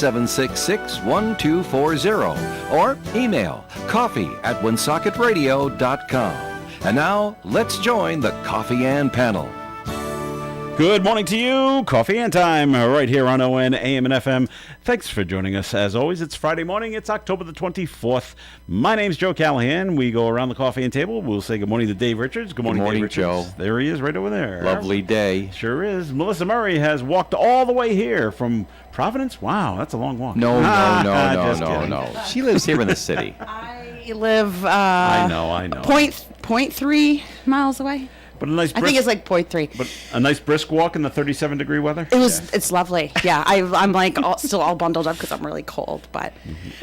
766-1240 or email coffee@woonsocketradio.com. And now, let's join the Coffee and panel. Good morning to you. Coffee and time right here on WOON AM and FM. Thanks for joining us. As always, it's Friday morning. It's October the 24th. My name's Joe Callahan. We go around the coffee and table. We'll say good morning to Dave Richards. Good morning, Dave Richards. Joe. There he is right over there. Lovely day. Sure is. Melissa Murray has walked all the way here from Providence. Wow, that's a long walk. No. She lives here in the city. I live I know. 0.3 miles away. But a nice I think it's like 0.3. But a nice brisk walk in the 37-degree weather? It's lovely. Yeah, I'm like still all bundled up because I'm really cold. But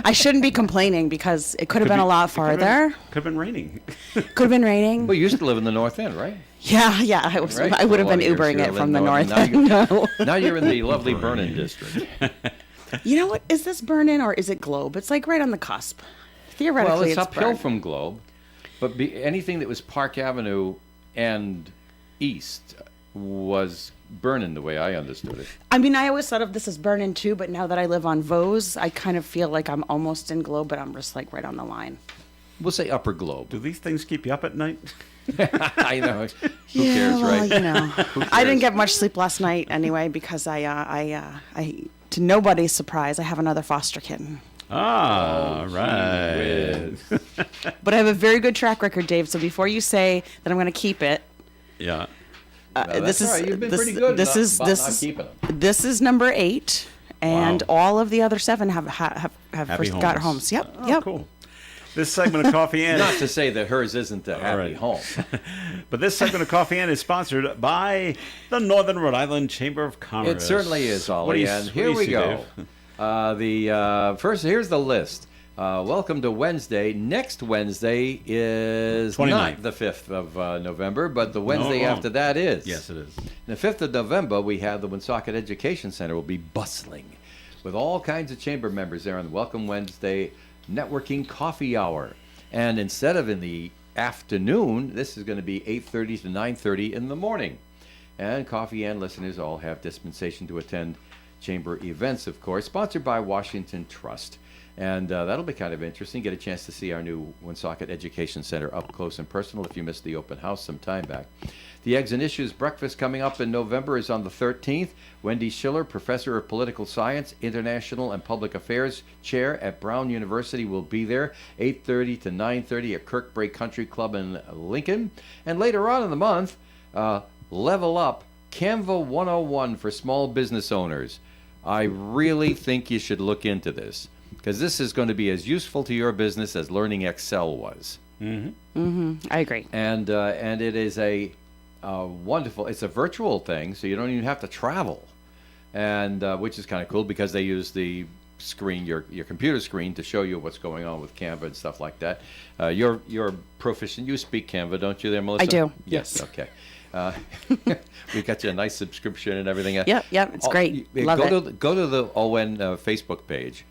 I shouldn't be complaining because it could have been a lot farther. Could have been raining. Could have been raining. Well, you used to live in the North End, right? Yeah. Right. I would have been Ubering it from the North End. Now you're in the lovely Vernon district. You know what? Is this Vernon or is it Globe? It's like right on the cusp. Theoretically, Well, it's uphill Vernon. from Globe, but anything that was Park Avenue and east was Vernon, the way I understood it. I mean, I always thought of this as Vernon too, but now that I live on Vose, I kind of feel like I'm almost in Globe, but I'm just like right on the line. We'll say Upper Globe. Do these things keep you up at night? I know. Who cares, well, right? You know, I didn't get much sleep last night anyway because I, to nobody's surprise, I have another foster kitten. Ah, right. But I have a very good track record, Dave. So before you say that I'm going to keep it, Yeah. This is. You've been pretty good. Not keeping them. This is number 8, and Wow. all of the other 7 have first got homes. Yep. Oh, cool. This segment of Coffee and Not to say that hers isn't a happy right. home. but this segment of Coffee and is sponsored by the Northern Rhode Island Chamber of Commerce. It certainly is, Ollie. What do you- And what do here you we see, go. Dave? First, here's the list. Welcome to Wednesday. Next Wednesday is 29th. not the 5th of November, but the Wednesday wrong. after that is. Yes, it is. The 5th of November, we have the Woonsocket Education Center will be bustling with all kinds of chamber members there on the Welcome Wednesday networking coffee hour. And instead of in the afternoon, this is going to be 8:30 to 9:30 in the morning. And Coffee and listeners all have dispensation to attend chamber events, of course, sponsored by Washington Trust. And that'll be kind of interesting. Get a chance to see our new Woonsocket Education Center up close and personal if you missed the open house some time back. The Eggs and Issues breakfast coming up in November is on the 13th. Wendy Schiller, Professor of Political Science, International and Public Affairs Chair at Brown University, will be there, 8:30 to 9:30 at Kirkbrae Country Club in Lincoln. And later on in the month, Level Up, Canva 101 for small business owners. I really think you should look into this, because this is going to be as useful to your business as learning Excel was. I agree. And it is a wonderful. It's a virtual thing, so you don't even have to travel, and which is kind of cool because they use the screen, your computer screen, to show you what's going on with Canva and stuff like that. You're proficient. You speak Canva, don't you, there, Melissa? I do. Yes. Okay. We got you a nice subscription and everything. Yep. It's great. Love it. Go to the ON Facebook page,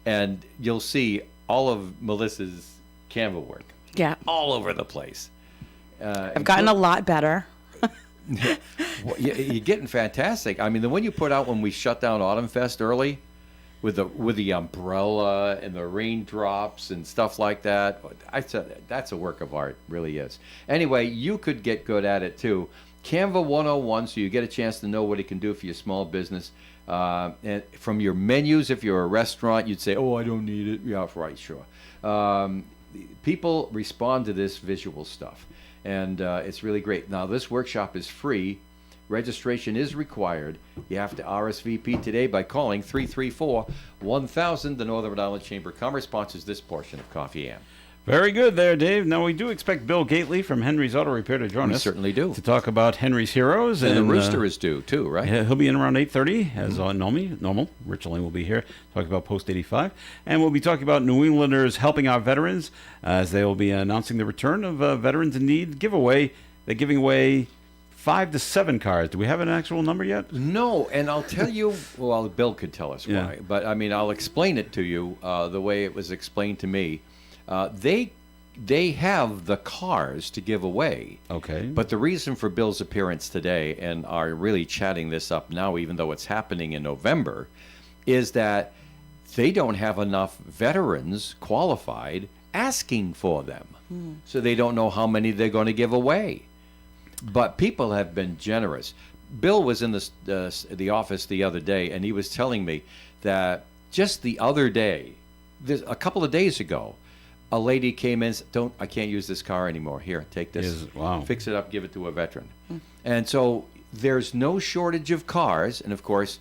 and you'll see all of Melissa's Canva work. Yeah. All over the place. I've gotten a lot better. Well, you're getting fantastic. I mean, the one you put out when we shut down Autumn Fest early, with the umbrella and the raindrops and stuff like that, I said that's a work of art, really is. Anyway, you could get good at it too. Canva 101, so you get a chance to know what it can do for your small business. And from your menus, if you're a restaurant, you'd say, "Oh, I don't need it." Yeah, right, sure. People respond to this visual stuff, and it's really great. Now, this workshop is free. Registration is required. You have to RSVP today by calling 334-1000. The Northern Rhode Island Chamber of Commerce sponsors this portion of Coffee Am. Very good there, Dave. Now, we do expect Bill Gately from Henry's Auto Repair to join We us. certainly do. To talk about Henry's Heroes. And the Rooster is due, too, right? Yeah, he'll be in around 8:30, as normal. Rich Lane will be here talking about Post 85. And we'll be talking about New Englanders helping our veterans, as they will be announcing the return of Veterans in Need giveaway. They're giving away 5 to 7 cars. Do we have an actual number yet? No, and I'll tell you, well, Bill could tell us why, but I mean, I'll explain it to you the way it was explained to me. They have the cars to give away. Okay. But the reason for Bill's appearance today, and are really chatting this up now, even though it's happening in November, is that they don't have enough veterans qualified asking for them. So they don't know how many they're going to give away. But people have been generous. Bill was in the office the other day, and he was telling me that just the other day, a couple of days ago, a lady came in and said, I can't use this car anymore. Here, take this. Wow. Fix it up, give it to a veteran. And so there's no shortage of cars. And of course,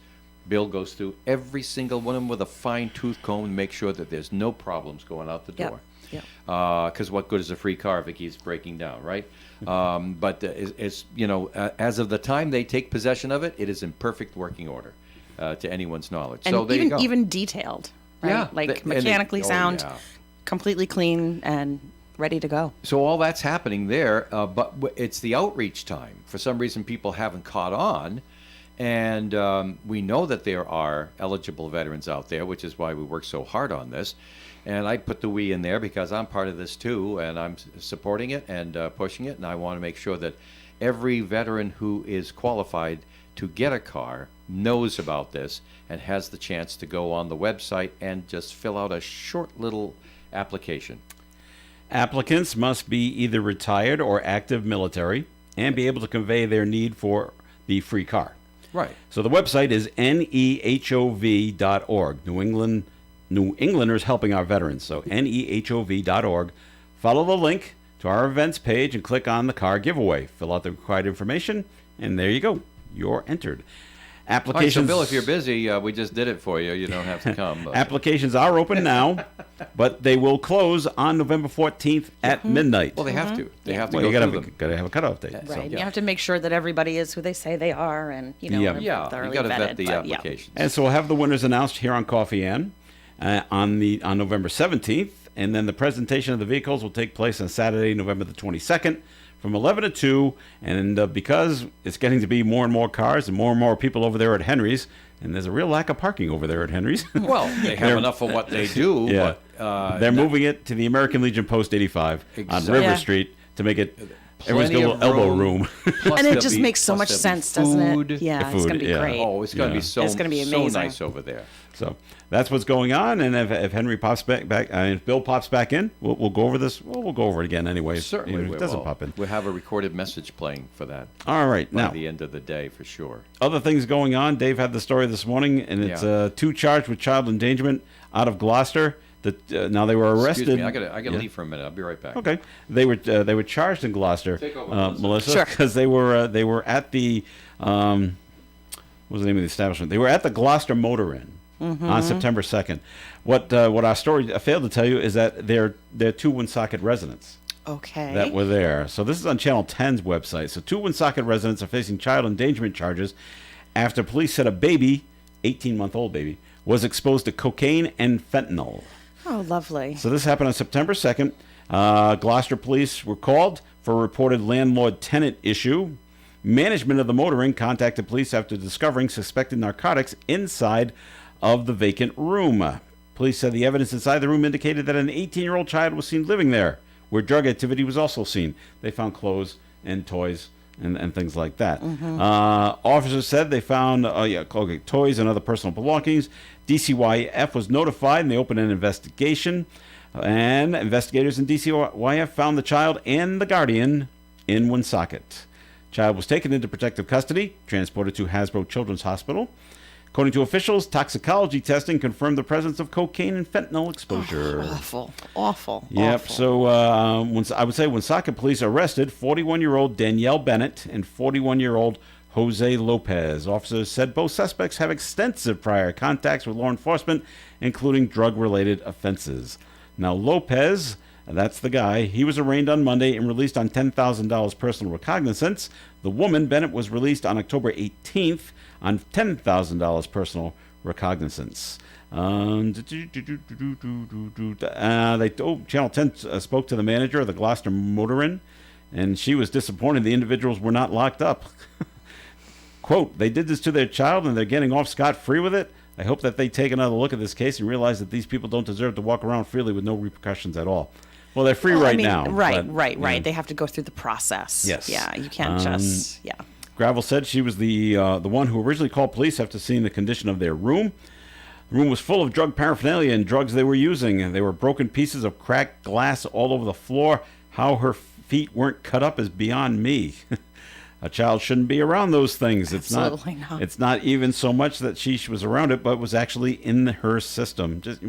Bill goes through every single one of them with a fine-tooth comb to make sure that there's no problems going out the door. Because what good is a free car if it keeps breaking down, right? But it's as of the time they take possession of it, it is in perfect working order to anyone's knowledge. And so there you go. Even detailed, right? Yeah, Like mechanically sound, yeah. completely clean and ready to go. So all that's happening there, but it's the outreach time. For some reason, people haven't caught on, and we know that there are eligible veterans out there, which is why we work so hard on this. And I put the we in there because I'm part of this too, and I'm supporting it and pushing it, and I want to make sure that every veteran who is qualified to get a car knows about this and has the chance to go on the website and just fill out a short little application. Applicants must be either retired or active military and be able to convey their need for the free car. Right. So the website is nehov.org, New Englanders Helping Our Veterans. So nehov.org. Follow the link to our events page and click on the car giveaway. Fill out the required information, and there you go. You're entered. Applications. All right, so Bill, if you're busy, we just did it for you. You don't have to come. Applications are open now, but they will close on November 14th at midnight. Well, they have to. They have to Well, go you through them. gotta have a cutoff date. Right. So. You have to make sure that everybody is who they say they are, and Yeah. they're Yeah, you thoroughly got to vet vetted, the but, yeah. applications. And so we'll have the winners announced here on Coffee Ann on November 17th, and then the presentation of the vehicles will take place on Saturday, November the 22nd, from 11 to 2. And because it's getting to be more and more cars and more people over there at Henry's, and there's a real lack of parking over there at Henry's. Well, they have enough for what they do, Yeah. but They're moving it to the American Legion Post 85 on Exactly. River Yeah. Street to make it everyone's plenty got a of little elbow room. Plus And it there'll just be- makes so plus much there'll be sense, doesn't it? food. Yeah, The it's food, going to be yeah. great. Oh, it's going to Yeah. be so, It's gonna be so amazing. nice over there. So that's what's going on. And if Henry pops back, if Bill pops back in, we'll go over this. Well, we'll go over it again anyway. Certainly, Even if we it doesn't will. pop in. We'll have a recorded message playing for that All right, by now the end of the day for sure. other things going on. Dave had the story this morning, and it's Yeah. two charged with child endangerment out of Gloucester. That now they were arrested. Excuse me, I gotta Yeah. leave for a minute. I'll be right back. Okay, they were charged in Gloucester, Take over, Melissa, Sure. because they were at the what was the name of the establishment? They were at the Gloucester Motor Inn on September 2nd. What our story failed to tell you is that they're two Woonsocket residents Okay. that were there. So this is on Channel 10's website. So two Woonsocket residents are facing child endangerment charges after police said a baby, 18-month-old baby, was exposed to cocaine and fentanyl. Oh, lovely. So this happened on September 2nd. Gloucester police were called for a reported landlord-tenant issue. Management of the Motor Inn contacted police after discovering suspected narcotics inside of the vacant room. Police said the evidence inside the room indicated that an 18-year-old child was seen living there, where drug activity was also seen. They found clothes and toys and things like that. Officers said they found toys and other personal belongings. DCYF was notified, and they opened an investigation. And investigators in DCYF found the child and the guardian in Woonsocket. Child was taken into protective custody, transported to Hasbro Children's Hospital. According to officials, toxicology testing confirmed the presence of cocaine and fentanyl exposure. Awful. Yep. Awful. So I would say Woonsocket police arrested 41-year-old Danielle Bennett and 41-year-old Jose Lopez. Officers said both suspects have extensive prior contacts with law enforcement, including drug-related offenses. Now, Lopez, that's the guy, he was arraigned on Monday and released on $10,000 personal recognizance. The woman, Bennett, was released on October 18th on $10,000 personal recognizance. Channel 10 spoke to the manager of the Gloucester Motor Inn, and she was disappointed the individuals were not locked up. Quote, they did this to their child and they're getting off scot-free with it. I hope that they take another look at this case and realize that these people don't deserve to walk around freely with no repercussions at all. Well, they're free now. Right. but, yeah. They have to go through the process. Yes. Yeah, you can't just, yeah. Gravel said she was the one who originally called police after seeing the condition of their room. The room was full of drug paraphernalia and drugs they were using. There were broken pieces of cracked glass all over the floor. How her feet weren't cut up is beyond me. A child shouldn't be around those things. Absolutely not. It's not even so much that she was around it, but was actually in her system. Just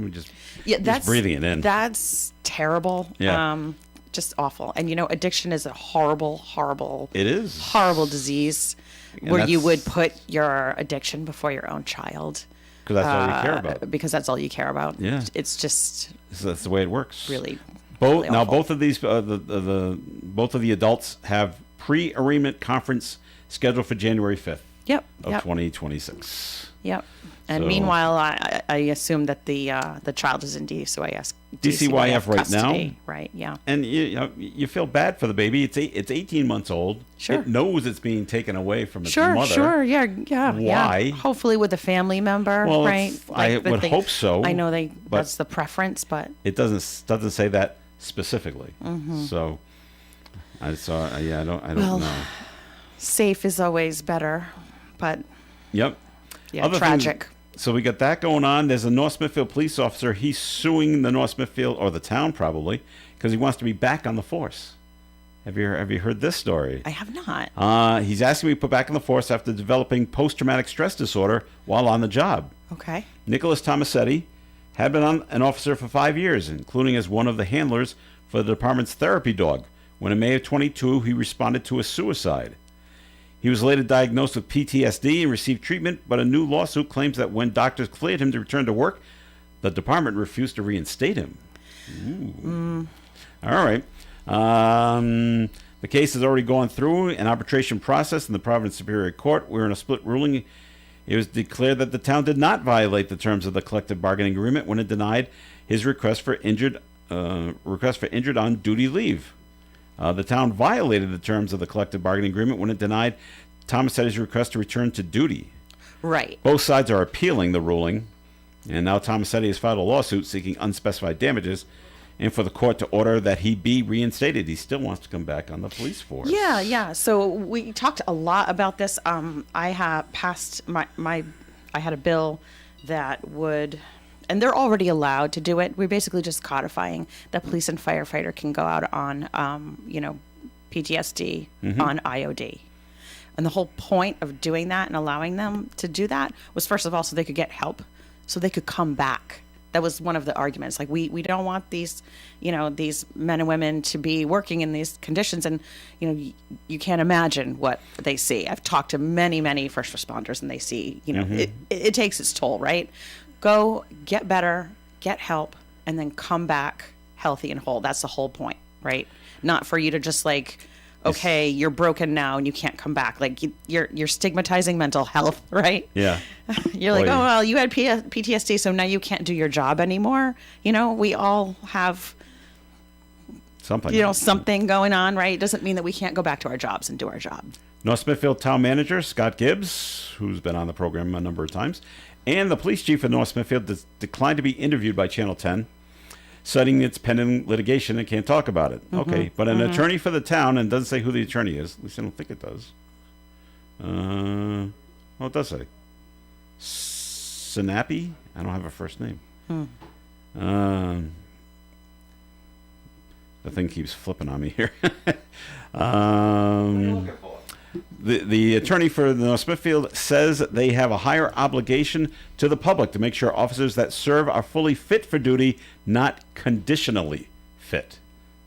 breathing it in. That's terrible. Yeah. Just awful. And addiction is a horrible, horrible. It is horrible disease And where you that's- would put your addiction before your own child. because that's all you care about. Because that's all you care about. Yeah. It's just So that's the way it works. really. Both really now, awful. both of these, both of the adults have pre-arraignment conference scheduled for January 5th Yep. of Yep. 2026. Yep. And So- meanwhile, I assume that the child is in DCYF DCYF right now? custody. Right. Yeah. And you feel bad for the baby. It's 18 months old. Sure. It knows it's being taken away from its Sure. mother. Sure. Yeah. Yeah. Why? Yeah. Hopefully with a family member. Well, right. I that would hope so, I know but- that's the preference, but It doesn't say that specifically. Mm-hmm. So I saw. Yeah, I don't Well, know. safe is always better. But Yep. yeah, Other tragic. So we got that going on. There's a North Smithfield police officer. He's suing the North Smithfield, or the town probably, because he wants to be back on the force. Have you heard this story? I have not. He's asking to be put back on the force after developing post-traumatic stress disorder while on the job. Okay. Nicholas Tomasetti had been an officer for 5 years, including as one of the handlers for the department's therapy dog, when in May of 22 he responded to a suicide. He was later diagnosed with PTSD and received treatment, but a new lawsuit claims that when doctors cleared him to return to work, the department refused to reinstate him. Ooh. All right. The case has already gone through an arbitration process in the Providence Superior Court. We're in a split ruling. It was declared that the town did not violate the terms of the collective bargaining agreement when it denied his request for injured on duty leave. The town violated the terms of the collective bargaining agreement when it denied Tomasetti's request to return to duty. Right. Both sides are appealing the ruling, and now Tomasetti has filed a lawsuit seeking unspecified damages and for the court to order that he be reinstated. He still wants to come back on the police force. Yeah, yeah. So we talked a lot about this. I have passed I had a bill that would, and they're already allowed to do it. We're basically just codifying that police and firefighter can go out on, PTSD on IOD. And the whole point of doing that and allowing them to do that was, first of all, so they could get help, so they could come back. That was one of the arguments. Like, we don't want these men and women to be working in these conditions. And, you can't imagine what they see. I've talked to many, many first responders, and they see, it takes its toll, right? Go get better, get help, and then come back healthy and whole. That's the whole point, right? Not for you to just okay, you're broken now and you can't come back. Like, you're stigmatizing mental health, right? Yeah. You're like, oh, well, you had PTSD, so now you can't do your job anymore. We all have, something going on, right? It doesn't mean that we can't go back to our jobs and do our job. North Smithfield Town Manager Scott Gibbs, who's been on the program a number of times, and the police chief of North Smithfield declined to be interviewed by Channel 10, citing its pending litigation and can't talk about it. Okay, but an attorney for the town, and doesn't say who the attorney is, at least I don't think it does. It does say. Sinapi? I don't have a first name. The thing keeps flipping on me here. The attorney for the North Smithfield says they have a higher obligation to the public to make sure officers that serve are fully fit for duty, not conditionally fit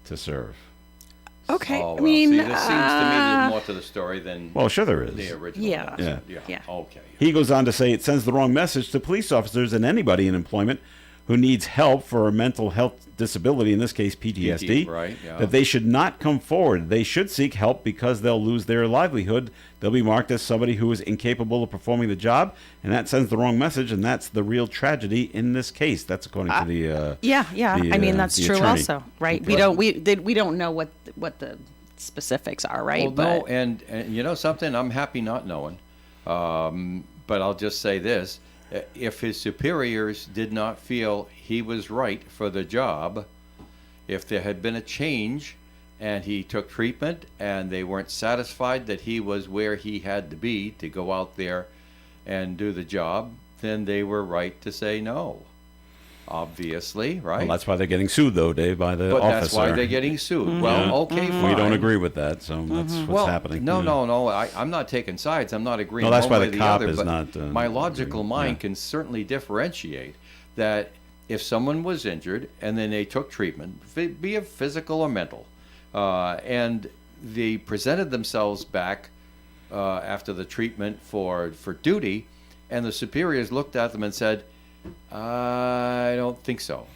to serve. Okay. Oh, I well, mean, see, this seems to me there's more to the story than Well, sure there is. the original. Yeah. announcement. Yeah. Okay. He goes on to say it sends the wrong message to police officers and anybody in employment who needs help for a mental health disability, in this case PTSD, right, yeah. that they should not come forward. They should seek help because they'll lose their livelihood. They'll be marked as somebody who is incapable of performing the job, and that sends the wrong message, and that's the real tragedy in this case. That's according to the yeah. the, I mean, that's the true attorney. also, right? Right. We don't know what the specifics are, right? Well, no, and you know something? I'm happy not knowing. But I'll just say this. If his superiors did not feel he was right for the job, if there had been a change and he took treatment and they weren't satisfied that he was where he had to be to go out there and do the job, then they were right to say no. Obviously, right? Well, that's why they're getting sued, though, Dave, by the but officer. that's why they're getting sued. Well, okay, fine. We don't agree with that, so that's what's happening. No. I'm not taking sides. I'm not agreeing. No, that's one why way the or cop other, is but not, my logical agreeing. mind Yeah. can certainly differentiate that if someone was injured and then they took treatment, be it physical or mental, and they presented themselves back after the treatment for duty, and the superiors looked at them and said, I don't think so.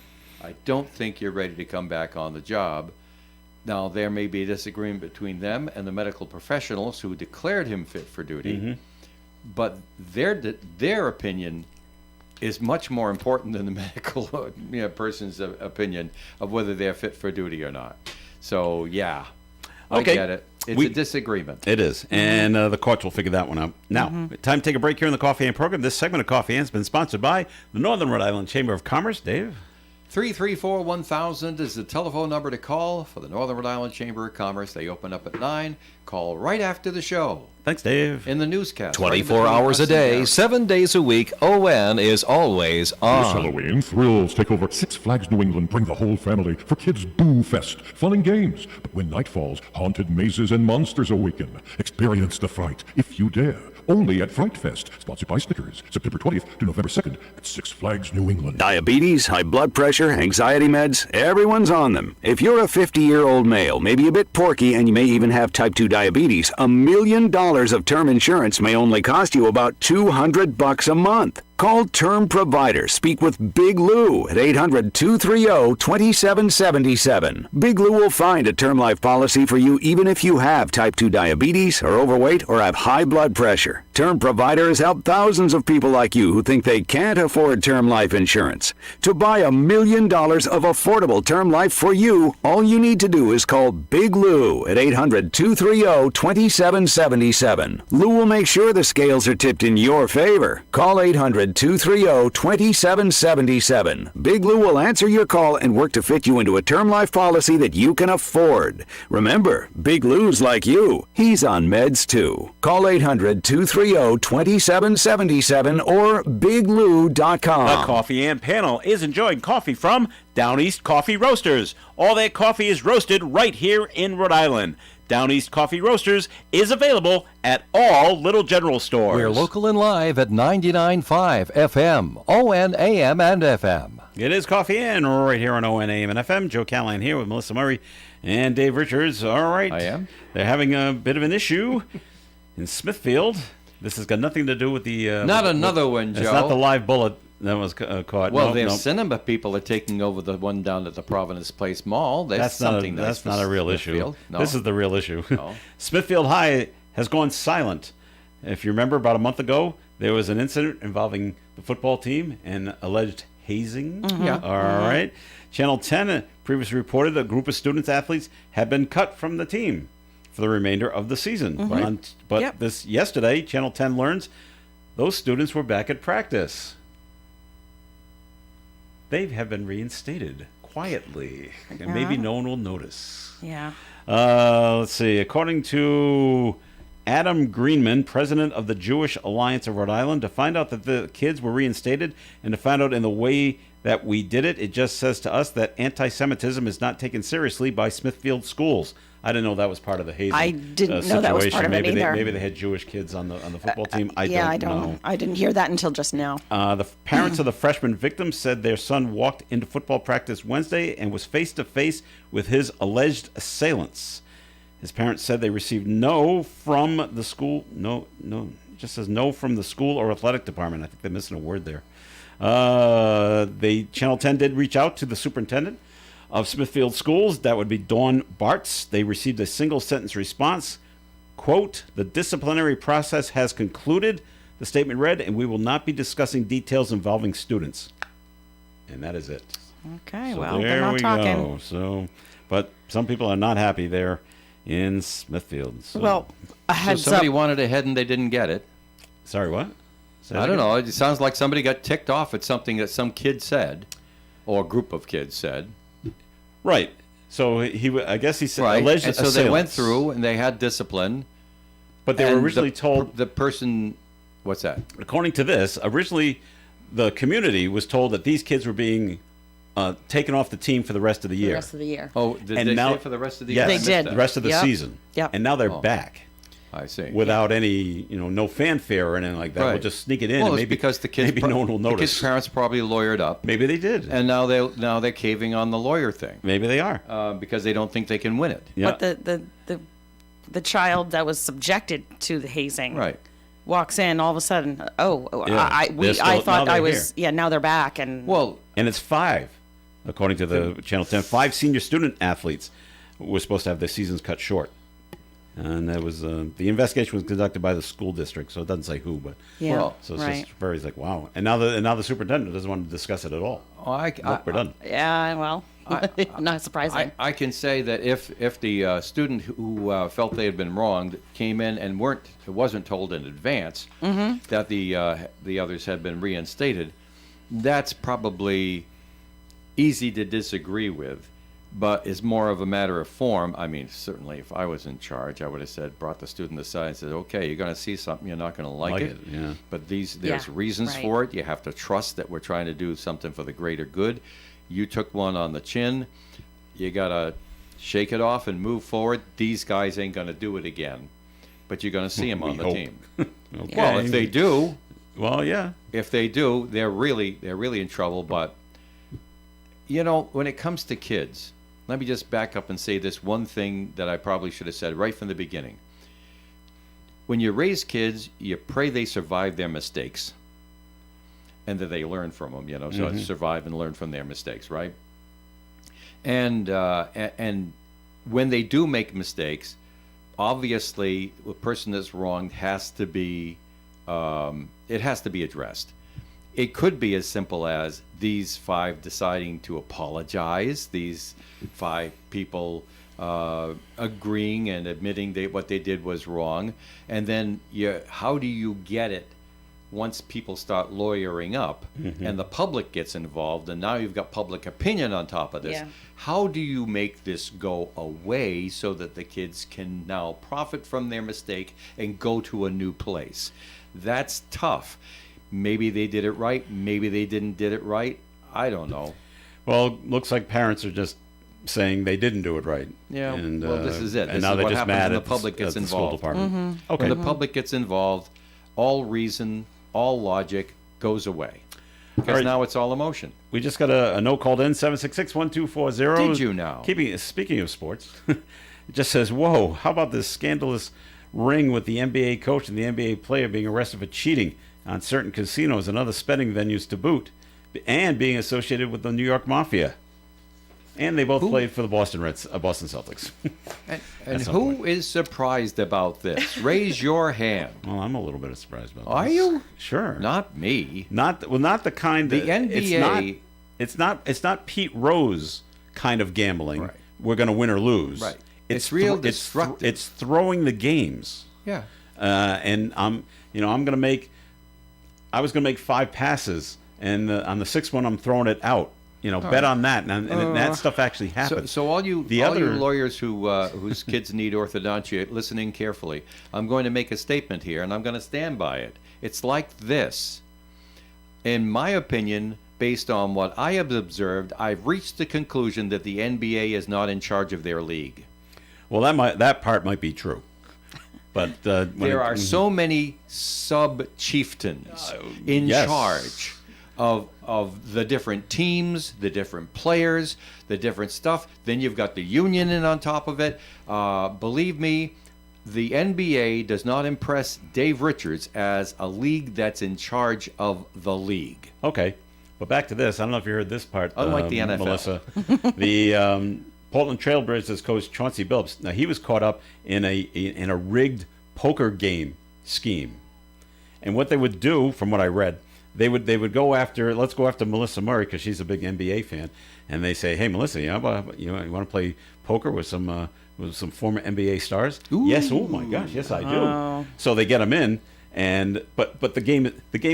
I don't think you're ready to come back on the job. Now, there may be a disagreement between them and the medical professionals who declared him fit for duty, but their opinion is much more important than the medical person's opinion of whether they're fit for duty or not. So, yeah, Okay. I get it. It's a disagreement. It is, and the courts will figure that one out. Now, time to take a break here in the Coffee and program. This segment of Coffee and has been sponsored by the Northern Rhode Island Chamber of Commerce. Dave? 334-1000 is the telephone number to call for the Northern Rhode Island Chamber of Commerce. They open up at 9. Call right after the show. Thanks, Dave. In the newscast. 24 hours a day, 7 days a week, ON is always This on. Halloween, thrills take over. Six Flags New England bring the whole family for Kids Boo Fest. Fun and games. But when night falls, haunted mazes and monsters awaken. Experience the fright, if you dare. Only at Fright Fest. Sponsored by Snickers. September 20th to November 2nd at Six Flags New England. Diabetes, high blood pressure, anxiety meds, everyone's on them. If you're a 50-year-old male, maybe a bit porky, and you may even have type 2 diabetes, $1 million of term insurance may only cost you about $200 a month. Call Term Provider. Speak with Big Lou at 800-230-2777. Big Lou will find a term life policy for you even if you have type 2 diabetes, are overweight, or have high blood pressure. Term Provider has helped thousands of people like you who think they can't afford term life insurance. To buy $1 million of affordable term life for you, all you need to do is call Big Lou at 800-230-2777. Lou will make sure the scales are tipped in your favor. Call 800-230-2777. Big Lou will answer your call and work to fit you into a term life policy that you can afford. Remember, Big Lou's like you. He's on meds too. Call 800-230-2777 or biglou.com. The Coffee and panel is enjoying coffee from Down East Coffee Roasters. All their coffee is roasted right here in Rhode Island. Down East Coffee Roasters is available at all Little General stores. We're local and live at 99.5 FM, ON AM and FM. It is Coffee and right here on ON AM and FM. Joe Callahan here with Melissa Murray and Dave Richards. All right. I am. They're having a bit of an issue in Smithfield. This has got nothing to do with the... Not another one, Joe. It's not the live bullet that was caught. Well, No, their no. cinema people are taking over the one down at the Providence Place Mall. That's something not a, nice that's not a real issue. Smithfield. No. This is the real issue. No. Smithfield High has gone silent. If you remember, about a month ago, there was an incident involving the football team and alleged hazing. Yeah. All right. Channel 10 previously reported a group of students athletes had been cut from the team for the remainder of the season. But Yep. this yesterday, Channel 10 learns those students were back at practice. They have been reinstated quietly, and maybe no one will notice. Yeah. Let's see. According to Adam Greenman, president of the Jewish Alliance of Rhode Island, to find out that the kids were reinstated and to find out in the way that we did it, it just says to us that anti-Semitism is not taken seriously by Smithfield schools. I didn't know that was part of the hazing. I didn't know that was part of it maybe either. Maybe they had Jewish kids on the football team. I I don't know. I didn't hear that until just now. The parents of the freshman victim said their son walked into football practice Wednesday and was face to face with his alleged assailants. His parents said they received no from the school. No, it just says no from the school or athletic department. I think they're missing a word there. Channel 10 did reach out to the superintendent of Smithfield Schools. That would be Dawn Bartz. They received a single sentence response. Quote, "The disciplinary process has concluded," the statement read, "and we will not be discussing details involving students." And that is it. Okay, So well, there they're not we talking. go. So, but some people are not happy there in Smithfield. So. Well, a So heads somebody up. wanted ahead and they didn't get it. Sorry, what? Say I that don't again? know. It sounds like somebody got ticked off at something that some kid said, or a group of kids said. Right. So I guess he said Right. alleged And so they went assailants. there and they had discipline. But they were and originally told, the person. What's that? according to this, originally the community was told that these kids were being taken off the team for the rest of the The year. rest of the year. Oh, did And they now- stay for the rest of the Yes, year? They did. the rest of the Yep. season. Yep. And now they're back I see. without any, no fanfare or anything like that. We'll Right. just sneak it in. Well, and it's maybe because the kids maybe no one will the kids' notice. parents probably lawyered up, Maybe they did. and now they're caving on the lawyer thing Maybe they are. because they don't think they can win it. Yeah. But the child that was subjected to the hazing Right. walks in all of a sudden. Yeah. I They're still- I now thought they're I was here. now they're back and Well, And it's 5, according to the Channel 10. 5 senior student athletes were supposed to have their seasons cut short. And that was the investigation was conducted by the school district, so it doesn't say who, but yeah, well, so it's right. just very like wow. And now the superintendent doesn't want to discuss it at all. Look, we're done. Yeah, well, not surprising. I can say that if the student who felt they had been wronged came in and wasn't told in advance that the others had been reinstated, that's probably easy to disagree with, but is more of a matter of form. I mean, certainly if I was in charge, I would have brought the student aside and said, okay, you're going to see something, you're not going to like it. Yeah. But there's Yeah, reasons right. for it. You have to trust that we're trying to do something for the greater good. You took one on the chin. You got to shake it off and move forward. These guys ain't going to do it again, but you're going to see them on We the hope. team. Okay. Well, if they do, Well, yeah. they're really in trouble. But when it comes to kids, let me just back up and say this one thing that I probably should have said right from the beginning. When you raise kids, you pray they survive their mistakes and that they learn from them, so it's survive and learn from their mistakes, right? And when they do make mistakes, obviously the person that's wronged has to be it has to be addressed. It could be as simple as these 5 deciding to apologize, these 5 people agreeing and admitting what they did was wrong, and then how do you get it once people start lawyering up and the public gets involved, and now you've got public opinion on top of this? Yeah. How do you make this go away so that the kids can now profit from their mistake and go to a new place? That's tough. Maybe they did it right. Maybe they didn't did it right. I don't know. Well, looks like parents are just saying they didn't do it right. Yeah, And, well, this is it. And This now is they're what just happens mad when at the public gets at the school involved. department. Okay. When the public gets involved, all reason, all logic goes away. Because All right. now it's all emotion. We just got a note called in 766-1240. Did you now? Speaking of sports, it just says, "Whoa! How about this scandalous ring with the NBA coach and the NBA player being arrested for cheating on certain casinos and other spending venues to boot, and being associated with the New York Mafia." And they both played for the Boston Celtics. And some who is surprised about this? Raise your hand. Well, I'm a little bit surprised about Are this. you? Sure. Not me. Not the kind The that NBA It's not Pete Rose kind of gambling. Right. We're going to win or lose. Right. It's real destructive. It's throwing the games. Yeah. And I was going to make 5 passes, and on the 6th one I'm throwing it out. Bet on that, and that stuff actually happened. So all you The all other- you lawyers whose kids need orthodontia, listening carefully, I'm going to make a statement here, and I'm going to stand by it. It's like this. In my opinion, based on what I have observed, I've reached the conclusion that the NBA is not in charge of their league. Well, that part might be true, but There are so many sub-chieftains in yes. charge of the different teams, the different players, the different stuff. Then you've got the union in on top of it. Believe me, the NBA does not impress Dave Richards as a league that's in charge of the league. Okay, but back to this. I don't know if you heard this part. Unlike the NFL. Melissa, the Portland Trailblazers coach Chauncey Billups. Now he was caught up in a rigged poker game scheme, and what they would do, from what I read, they would go after. Let's go after Melissa Murray because she's a big NBA fan, and they say, "Hey, Melissa, you want to play poker with some former NBA stars?" Ooh. Yes. Oh my gosh, yes I do. So they get them in, but the game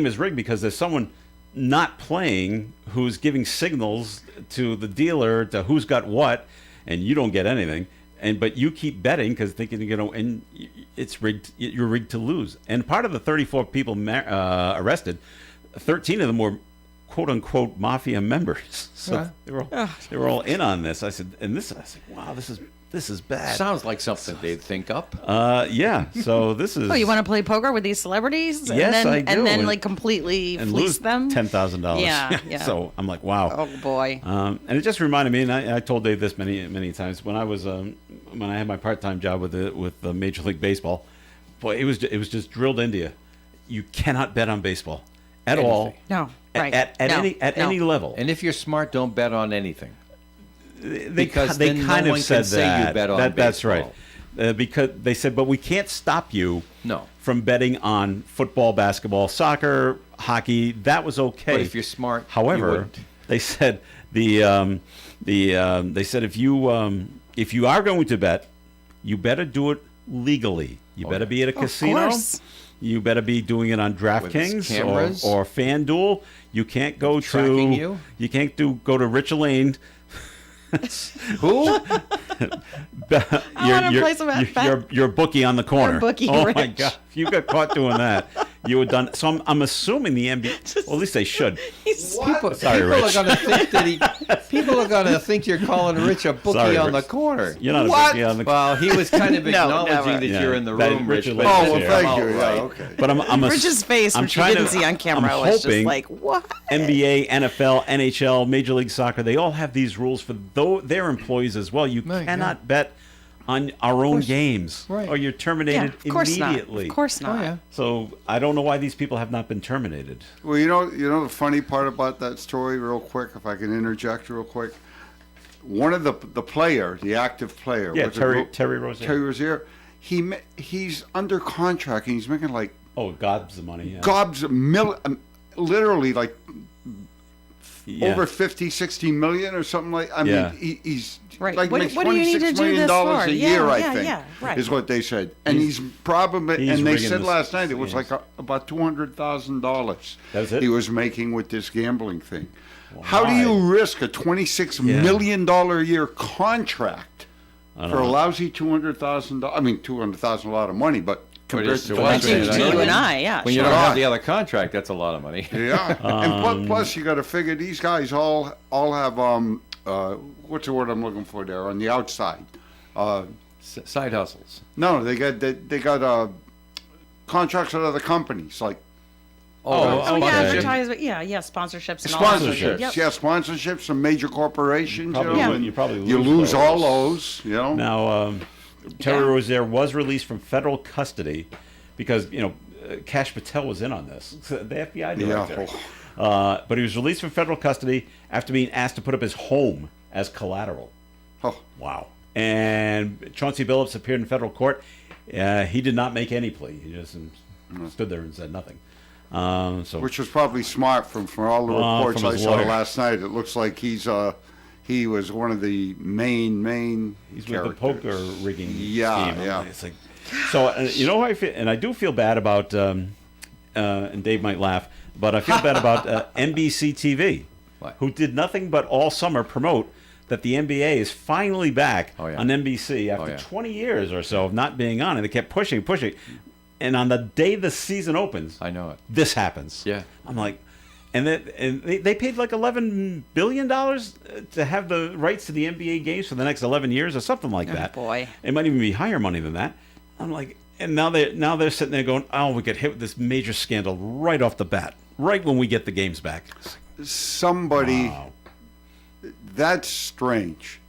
is rigged because there's someone not playing who's giving signals to the dealer to who's got what, and you don't get anything. But you keep betting because thinking and it's rigged. You're rigged to lose. And part of the 34 people arrested, 13 of them were quote unquote mafia members. So they were all in on this. I said, I said, wow, this is bad. Sounds like something they'd think up. Yeah. So this is. Oh, you want to play poker with these celebrities? Yes, I do. And then like completely and fleece lose them? $10,000. Yeah. So I'm like, wow. Oh boy. And it just reminded me, and I told Dave this many times when I was when I had my part-time job with Major League Baseball. Boy, it was just drilled into you. You cannot bet on baseball at all. No. Right. At any level. And if you're smart, don't bet on anything. They Because they then kind no of one said can say that. you bet on That's baseball. right. Because they said, but we can't stop you No. from betting on football, basketball, soccer, hockey. That was okay. But if you're smart, you however, wouldn't. they said they said if you are going to bet, you better do it legally. You better be at a casino. course. You better be doing it on DraftKings cameras. or FanDuel. You can't go Tracking to you. you can't go to Rich Lane. Who? wanna play some your bookie on the corner. Your bookie, oh my Rich. God! If you got caught doing that, you were done. So I'm assuming the NBA. Well, at least they should. People, Sorry, people are Rich. going to think that people are going to think you're calling Rich a bookie Sorry, on Rich. the corner. You're not What? a bookie on the Well, he was kind of No, acknowledging never. that Yeah, you're in the that room, Rich. Richard but Lane it is didn't here. come Thank out you. Yeah, right. okay. But I'm Rich's face, I'm which you trying didn't to- see on camera, I'm was just hoping like, what? NBA, NFL, NHL, Major League Soccer, they all have these rules for their employees as well. You Right, cannot bet on our own games, Right. or you're Yeah, terminated of course immediately. not. Of course not. Oh, yeah. So I don't know why these people have not been terminated. Well, you know the funny part about that story, real quick, if I can interject real quick. One of the player, the active player, Yeah, what's it, Terry Rozier. Terry Rozier, he's under contract and he's making like Oh, gobs the money. Yeah. literally like Yeah. over 50, 60 million or something like. I Yeah. mean, he's Right. like What- makes what do you need to $26 do million this dollars for? a Yeah, year, I yeah, think, yeah, right. is what they said. And he's probably, he's and they rigging said this- last night it was yes. like about $200,000 That's it? he was making with this gambling thing. How do Why? you risk a $26 million a year contract for a lousy $200,000? I mean, $200,000 a lot of money, but compared it's to to us, To you and I, yeah. When you sure. don't have the other contract, that's a lot of money. yeah, and plus you got to figure these guys all have what's the word I'm looking for there on the outside? Side hustles. No, they got contracts with other companies like Oh, Oh, yeah, okay. advertisement. Yeah, sponsorships and all that. sponsorships. Yep. Yeah, sponsorships from major corporations. Probably you know, lo- and you probably you lose lose all those. those. You know. Now, Terry Rozier was released from federal custody because Kash Patel was in on this, the FBI director. Yeah. But he was released from federal custody after being asked to put up his home as collateral. Oh. Wow. And Chauncey Billups appeared in federal court. He did not make any plea. He just stood there and said nothing. So Which was probably smart from all the reports from I his saw lawyer. last night. It looks like he was one of the main he's characters. with the poker rigging Yeah, scheme. yeah. It's like, so you know how I feel, and I do feel bad about, and Dave might laugh, but I feel bad about NBC TV, What? who did nothing but all summer promote that the NBA is finally back Oh, yeah. on NBC after yeah. 20 years or so of not being on, and they kept pushing. And on the day the season opens, I know it. this happens. Yeah. I'm like, and they paid like $11 billion to have the rights to the NBA games for the next 11 years or something like that. boy. It might even be higher money than that. I'm like, and now they're sitting there going, oh, we get hit with this major scandal right off the bat, right when we get the games back. Somebody. Wow. That's strange.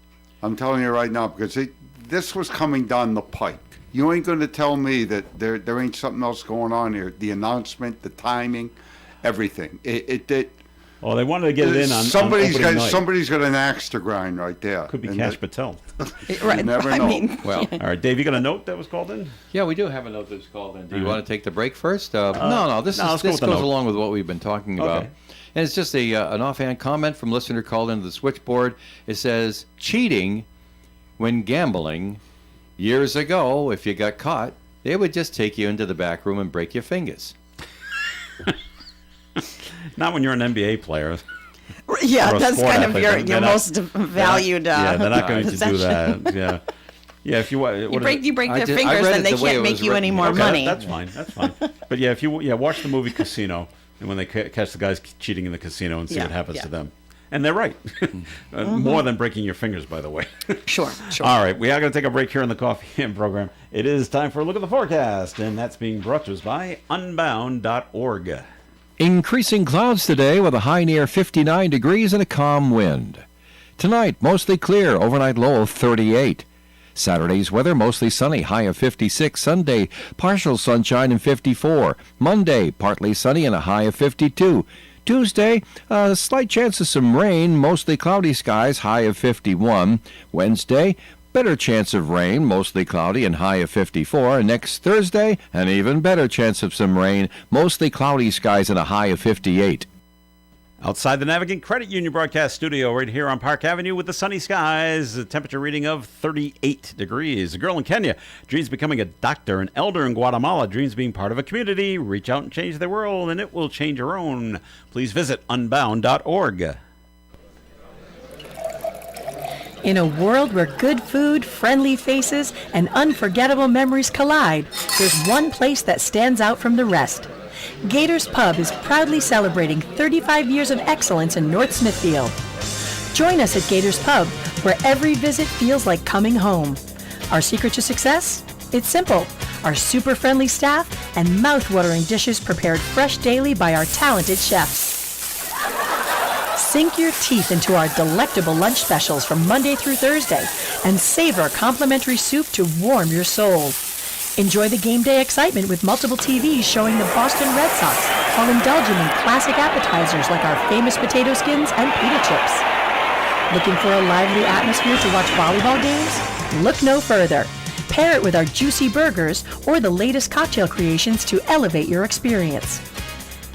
I'm telling you right now because this was coming down the pike. You ain't going to tell me that there ain't something else going on here. The announcement, the timing, everything. Well, they wanted to get it in on somebody's opening got night. somebody's got an axe to grind right there. Could be And Kash that- Patel. Right. never I know. mean, Well, All right, Dave, you got a note that was called in? yeah, we do have a note that's called in. Do you Mhm. want to take the break first? No. This let's go goes with the note. along with what we've been talking about. Okay. And it's just an offhand comment from a listener called into the switchboard. It says, cheating when gambling, years ago, if you got caught, they would just take you into the back room and break your fingers. Not when you're an NBA player. yeah, Or a that's sport kind of athlete. your They're not- most valued. Yeah, they're not going to do possession. that. Yeah. Yeah, if you what You is break it? you break I their did- I fingers, read then it they the way can't it make was you any written. more Okay, money. That's fine. That's fine. But yeah, if you watch the movie Casino, And when they catch the guys cheating in the casino and see Yeah, what happens yeah. to them. And they're right. More than breaking your fingers, by the way. Sure. All right, we are going to take a break here on the Coffee In program. It is time for a look at the forecast, and that's being brought to us by unbound.org. Increasing clouds today with a high near 59 degrees and a calm wind. Tonight, mostly clear, overnight low of 38. Saturday's weather, mostly sunny, high of 56. Sunday, partial sunshine and 54. Monday, partly sunny and a high of 52. Tuesday, a slight chance of some rain, mostly cloudy skies, high of 51. Wednesday, better chance of rain, mostly cloudy and high of 54. And next Thursday, an even better chance of some rain, mostly cloudy skies and a high of 58. Outside the Navigant Credit Union broadcast studio right here on Park Avenue with the sunny skies, a temperature reading of 38 degrees. A girl in Kenya dreams becoming a doctor. An elder in Guatemala dreams being part of a community. Reach out and change their world, and it will change your own. Please visit unbound.org. In a world where good food, friendly faces, and unforgettable memories collide, there's one place that stands out from the rest. Gators Pub is proudly celebrating 35 years of excellence in North Smithfield. Join us at Gators Pub, where every visit feels like coming home. Our secret to success? It's simple. Our super friendly staff and mouth-watering dishes prepared fresh daily by our talented chefs. Sink your teeth into our delectable lunch specials from Monday through Thursday and savor complimentary soup to warm your soul. Enjoy the game day excitement with multiple TVs showing the Boston Red Sox while indulging in classic appetizers like our famous potato skins and pita chips. Looking for a lively atmosphere to watch volleyball games? Look no further. Pair it with our juicy burgers or the latest cocktail creations to elevate your experience.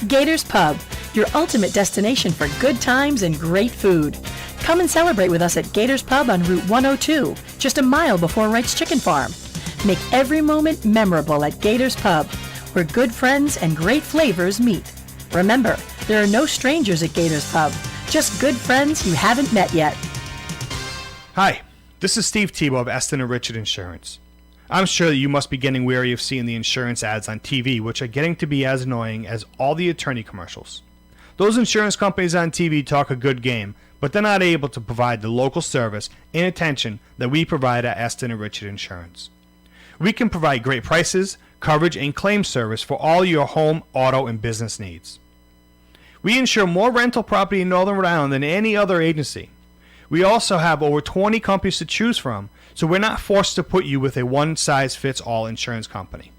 Gators Pub, your ultimate destination for good times and great food. Come and celebrate with us at Gators Pub on Route 102, just a mile before Wright's Chicken Farm. Make every moment memorable at Gators Pub, where good friends and great flavors meet. Remember, there are no strangers at Gators Pub, just good friends you haven't met yet. Hi, this is Steve Tebow of Eston and Richard Insurance. I'm sure that you must be getting weary of seeing the insurance ads on TV, which are getting to be as annoying as all the attorney commercials. Those insurance companies on TV talk a good game, but they're not able to provide the local service and attention that we provide at Eston and Richard Insurance. We can provide great prices, coverage, and claim service for all your home, auto, and business needs. We insure more rental property in Northern Rhode Island than any other agency. We also have over 20 companies to choose from, so we're not forced to put you with a one-size-fits-all insurance company.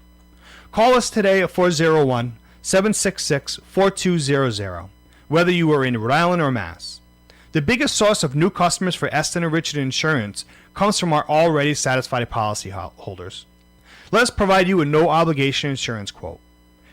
Call us today at 401-766-4200, whether you are in Rhode Island or Mass. The biggest source of new customers for Eston and Richard Insurance comes from our already satisfied policy holders. Let us provide you a no-obligation insurance quote.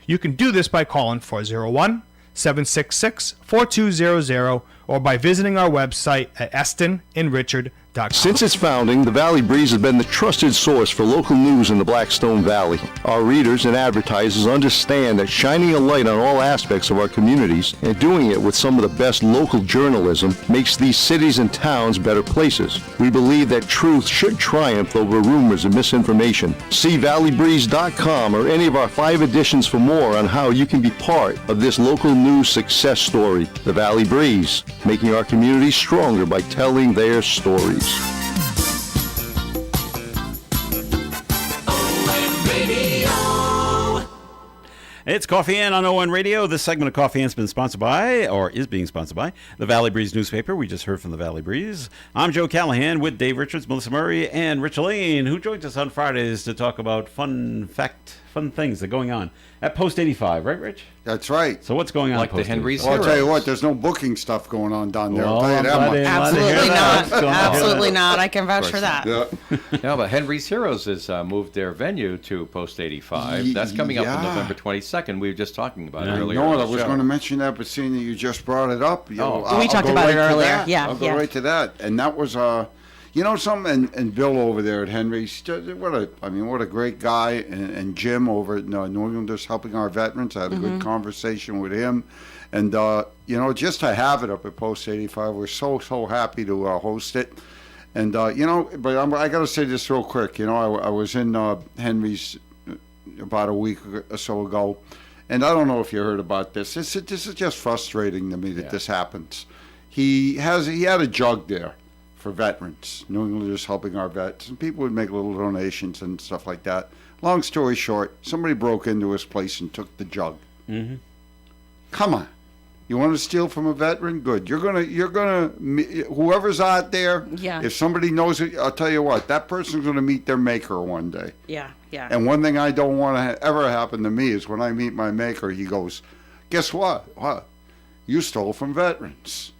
You can do this by calling 401-766-4200 or by visiting our website at estonandrichard.com. Since its founding, the Valley Breeze has been the trusted source for local news in the Blackstone Valley. Our readers and advertisers understand that shining a light on all aspects of our communities and doing it with some of the best local journalism makes these cities and towns better places. We believe that truth should triumph over rumors and misinformation. See valleybreeze.com or any of our 5 editions for more on how you can be part of this local news success story. The Valley Breeze, making our communities stronger by telling their stories. It's Coffee In on ON Radio. This segment of Coffee In has been sponsored by, or is being sponsored by, the Valley Breeze newspaper. We just heard from the Valley Breeze. I'm Joe Callahan with Dave Richards, Melissa Murray, and Rich Lane, who joins us on Fridays to talk about fun things that are going on at Post 85, right, Rich? That's right. So what's going on Like at the Post Henry's 85? Well, I'll tell you Heroes. what, there's no booking stuff going on down there. Well, I'll tell you that much. Absolutely that. not. Absolutely not. I can vouch Of for that. Yeah. No, but Henry's Heroes has moved their venue to Post 85. That's coming up on Yeah. November 22nd. We were just talking about it Yeah. earlier. No, in I the was show. going to mention that, but seeing that you just brought it up, you know, Oh. We I'll talked go about it right to earlier. that. Yeah, I'll go yeah. right to that. And that was, you know, something, and Bill over there at Henry's, what a great guy, and Jim over at New Englanders helping our veterans. I had a good conversation with him. And, you know, just to have it up at Post 85, we're so happy to host it. And, you know, but I got to say this real quick. You know, I was in Henry's about a week or so ago, and I don't know if you heard about this. This is just frustrating to me that this happens. He had a jug there for veterans. New Englanders helping our vets, and people would make little donations and stuff like that. Long story short, somebody broke into his place and took the jug. Mm-hmm. Come on. You want to steal from a veteran? Good. You're gonna. Whoever's out there, if somebody knows it, I'll tell you what. That person's gonna meet their maker one day. Yeah. And one thing I don't want to ever happen to me is when I meet my maker, he goes, "Guess what? What? You stole from veterans."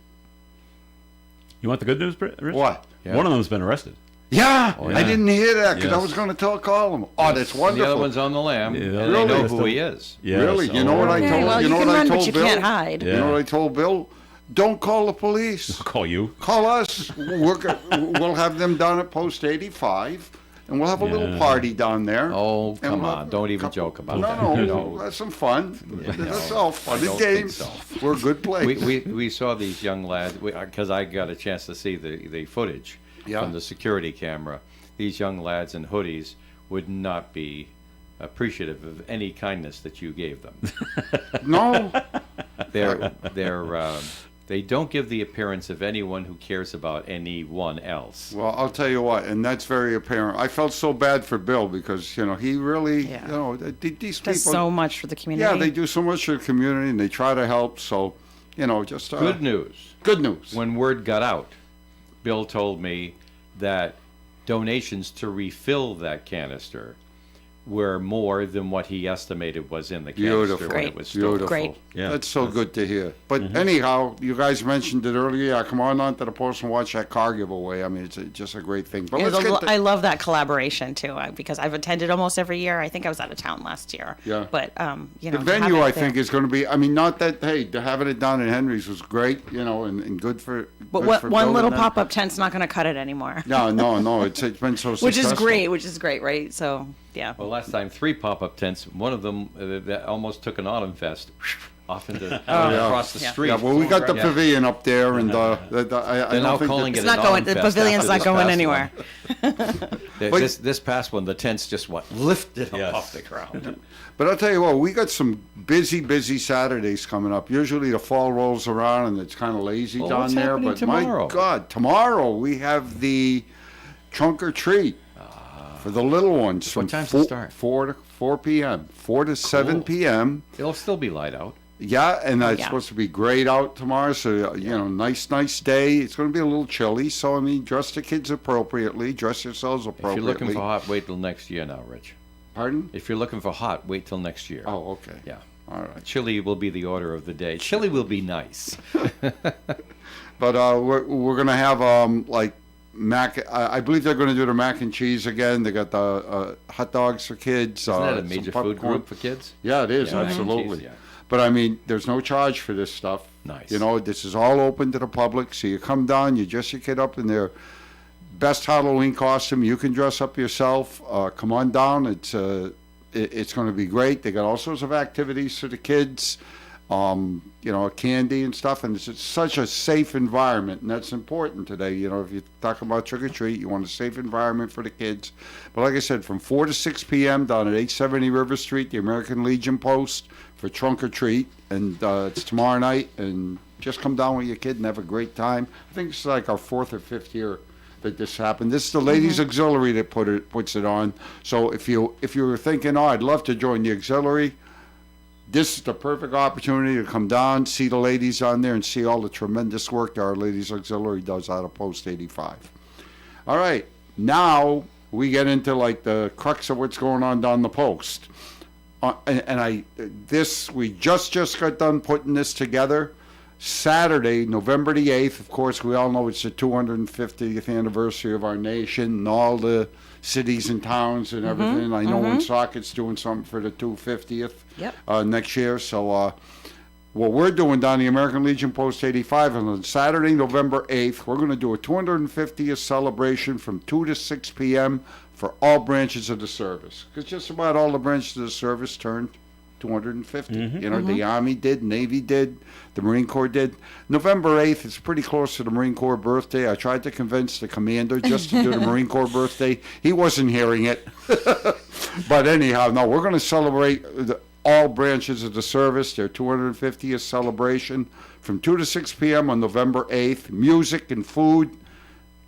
You want the good news, Rich? What? Yeah. One of them's been arrested. Yeah, Oh, yeah. I didn't hear that because I Yes. was going to call him. Oh, that's wonderful. The other one's on the lam, and they Really? know who he is. Yes. Really? You know what I Okay, told? well, you you know can what I run, told but you Bill? can't hide. You know what I told Bill? Don't call the police. I'll call you. Call us. We'll have them down at Post 85, and we'll have a little party down there. Oh, And come we'll on. have Don't a even couple- joke about no, that. No, No. That's some fun. That's all fun I and don't think games. so. We're a good place. We saw these young lads, because I got a chance to see the footage from the security camera. These young lads in hoodies would not be appreciative of any kindness that you gave them. No. They don't give the appearance of anyone who cares about anyone else. Well, I'll tell you what, and that's very apparent. I felt so bad for Bill because, he really, these people. Does so much for the community. Yeah, they do so much for the community, and they try to help. So, just Good news. Good news. When word got out, Bill told me that donations to refill that canister were more than what he estimated was in the canister Beautiful. when it was stored. Beautiful. Great. Yeah, That's so good to hear. But anyhow, you guys mentioned it earlier. Yeah, come on to the post and watch that car giveaway. I mean, it's just a great thing. But let's get I love that collaboration too, because I've attended almost every year. I think I was out of town last year. Yeah. But the to have venue, it I there. think, is going to be. I mean, not that having it down in Henry's was great, and good for. But good for one building little that. pop-up tent's not going to cut it anymore. No. It's been so successful. Which is great, right? So yeah. Well, last time, 3 pop-up tents. One of them that almost took an autumn fest off into yeah. across the street. Yeah, well, we got the Yeah. pavilion up there, and I They're don't now think calling that- it It's an not going. autumn The fest pavilion's after not this going past anywhere. one. This past one, the tents just lifted Yes. up off the ground. But I'll tell you what, we got some busy Saturdays coming up. Usually the fall rolls around and it's kind of lazy Well, down what's there. happening But tomorrow? my God, tomorrow we have the trunk or treat for the little ones. What from time's it start? 4 p.m. 4 to 7 p.m. It'll still be light out. Yeah, and it's Yeah. supposed to be great out tomorrow. So, nice day. It's going to be a little chilly. So, I mean, dress the kids appropriately. Dress yourselves If appropriately. you're looking for hot, wait till next year now, Rich. Pardon? If you're looking for hot, wait till next year. Oh, okay. Yeah. All right. Chili will be the order of the day. Chili will be nice. But we're going to have like mac. I believe they're going to do the mac and cheese again. They got the hot dogs for kids. Isn't that a some major popcorn. food group for kids? Yeah, it is, Yeah, mac and absolutely. cheese, yeah. But I mean, there's no charge for this stuff. Nice. This is all open to the public. So you come down, you dress your kid up in their best Halloween costume. You can dress up yourself. Come on down. It's going to be great. They got all sorts of activities for the kids. Candy and stuff, and it's such a safe environment, and that's important today. If you talk about trick or treat, you want a safe environment for the kids. But like I said, from 4 to 6 p.m. down at 870 River Street, the American Legion Post for trunk or treat, and it's tomorrow night. And just come down with your kid and have a great time. I think it's like our 4th or 5th year that this happened. This is the ladies' auxiliary that puts it on. So if you were thinking, I'd love to join the auxiliary, this is the perfect opportunity to come down, see the ladies on there, and see all the tremendous work that our ladies' auxiliary does out of Post 85. All right, now we get into like the crux of what's going on down the post. We just got done putting this together. Saturday, November the 8th, of course, we all know it's the 250th anniversary of our nation and all the cities and towns and everything. I know Woonsocket's doing something for the 250th next year. So what we're doing down the American Legion Post 85 on Saturday, November 8th, we're going to do a 250th celebration from 2 to 6 p.m. for all branches of the service. Because just about all the branches of the service turned 250. The Army did, Navy did, the Marine Corps did. November 8th is pretty close to the Marine Corps birthday. I tried to convince the commander just to do the Marine Corps birthday. He wasn't hearing it. But anyhow, no, we're going to celebrate all branches of the service, their 250th celebration from 2 to 6 p.m. on November 8th. Music and food.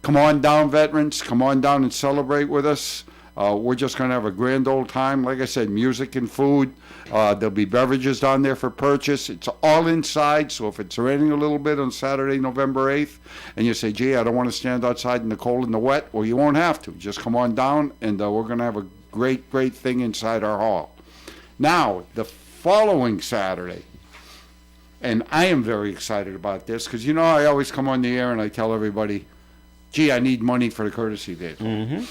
Come on down, veterans. Come on down and celebrate with us. We're just going to have a grand old time. Like I said, music and food. There'll be beverages down there for purchase. It's all inside, so if it's raining a little bit on Saturday, November 8th, and you say, gee, I don't want to stand outside in the cold and the wet, well, you won't have to. Just come on down, and we're going to have a great, great thing inside our hall. Now, the following Saturday, and I am very excited about this, because, you know, I always come on the air and I tell everybody, gee, I need money for the courtesy vehicle.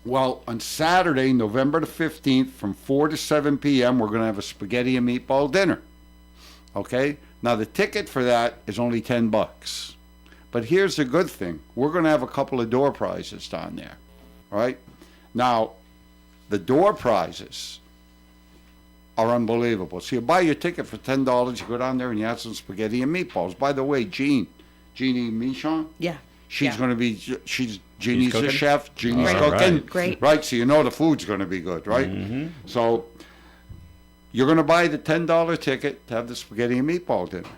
Well, on Saturday, November the 15th, from 4 to 7 p.m., we're going to have a spaghetti and meatball dinner. Okay? Now, the ticket for that is only $10. But here's the good thing. We're going to have a couple of door prizes down there. All right? Now, the door prizes are unbelievable. So you buy your ticket for $10, you go down there and you have some spaghetti and meatballs. By the way, Jeannie Michon? Yeah. She's going to be, Jeannie's the chef. Jeannie's Great. cooking. Great. Right, so you know the food's going to be good, right? So you're going to buy the $10 ticket to have the spaghetti and meatball dinner.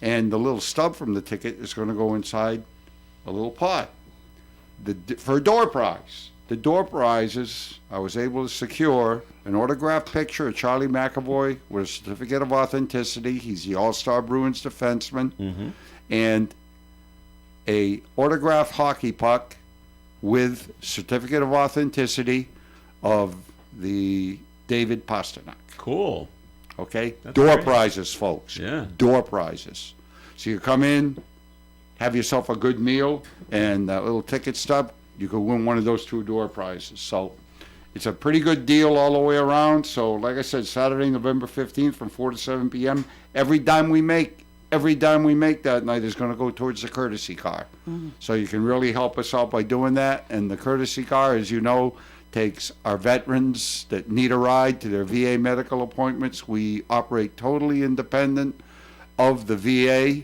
And the little stub from the ticket is going to go inside a little pot. For a door prize. The door prizes, I was able to secure an autographed picture of Charlie McAvoy with a certificate of authenticity. He's the All-Star Bruins defenseman. And a autographed hockey puck with certificate of authenticity of the David Pasternak. Cool. Okay? That's Door great. prizes, folks. Yeah. Door prizes. So you come in, have yourself a good meal, and that little ticket stub, you could win one of those 2 door prizes. So it's a pretty good deal all the way around. So like I said, Saturday, November 15th from 4 to 7 p.m., every dime we make that night is going to go towards the courtesy car. So you can really help us out by doing that. And the courtesy car, as you know, takes our veterans that need a ride to their VA medical appointments. We operate totally independent of the VA.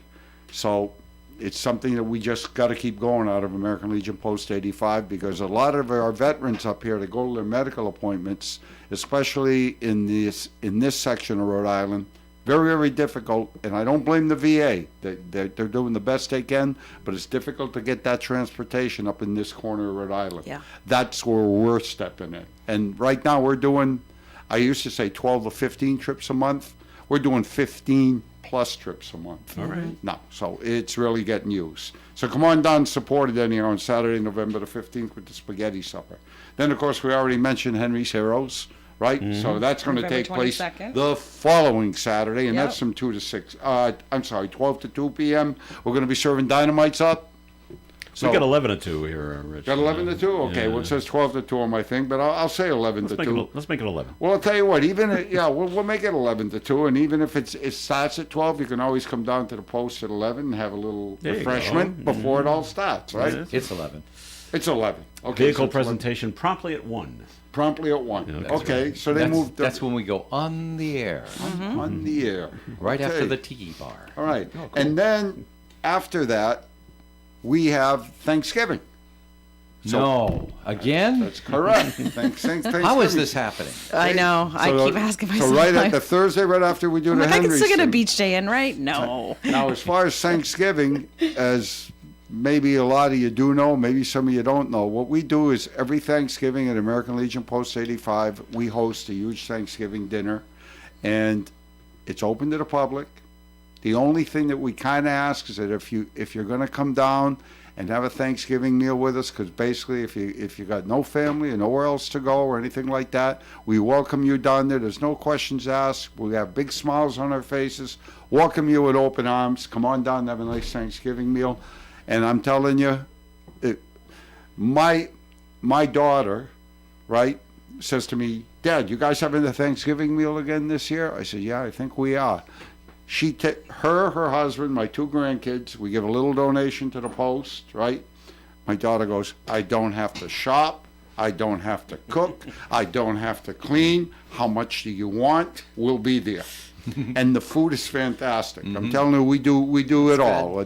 So it's something that we just got to keep going out of American Legion Post 85, because a lot of our veterans up here that go to their medical appointments, especially in this section of Rhode Island, very, very difficult, and I don't blame the VA. They're doing the best they can, but it's difficult to get that transportation up in this corner of Rhode Island. Yeah. That's where we're stepping in. And right now we're doing, I used to say 12 to 15 trips a month. We're doing 15 plus trips a month. All right. No, so it's really getting used. So come on down and support it anyhow on Saturday, November the 15th with the spaghetti supper. Then, of course, we already mentioned Henry's Heroes. Right, so that's going to November take place 22nd. the following Saturday, and Yep. that's from 2 to 6. 12 to 2 p.m. We're going to be serving dynamites up. So We got 11 to 2 here, Rich. got 11 to 2. Okay, Yeah. well it says 12 to 2 on my thing, but I'll say 11 Let's to make 2. it, let's make it 11. Well, I'll tell you what. We'll make it 11 to 2, and even if it starts at 12, you can always come down to the post at 11 and have a little There you refreshment go. before it all starts. Right? Yes. It's 11. It's 11. Okay. Vehicle so it's 11 presentation promptly at 1. promptly at 1. Yeah, Okay, so they moved. That's when we go on the air, on the air. right after Okay. the tiki bar. All right. Oh, cool. And then after that, we have Thanksgiving. No, again? That's correct. Thanksgiving. How is this happening? I know. I keep asking myself. So right at like, the Thursday, right after we do I'm the like, I can Henry's still get a thing. beach day in, right? No. Now, as far as Thanksgiving, as maybe a lot of you do know, maybe some of you don't know, what we do is every Thanksgiving at American Legion Post 85, we host a huge Thanksgiving dinner, and it's open to the public. The only thing that we kind of ask is that if you're going to come down and have a Thanksgiving meal with us, because basically if you got no family and nowhere else to go or anything like that, we welcome you down there. There's no questions asked. We have big smiles on our faces. Welcome you with open arms. Come on down and have a nice Thanksgiving meal. And I'm telling you, my daughter, right, says to me, Dad, you guys having a Thanksgiving meal again this year? I said, yeah, I think we are. Her husband, my 2 grandkids, we give a little donation to the post, right? My daughter goes, I don't have to shop. I don't have to cook. I don't have to clean. How much do you want? We'll be there. And the food is fantastic. I'm telling you, we do it all.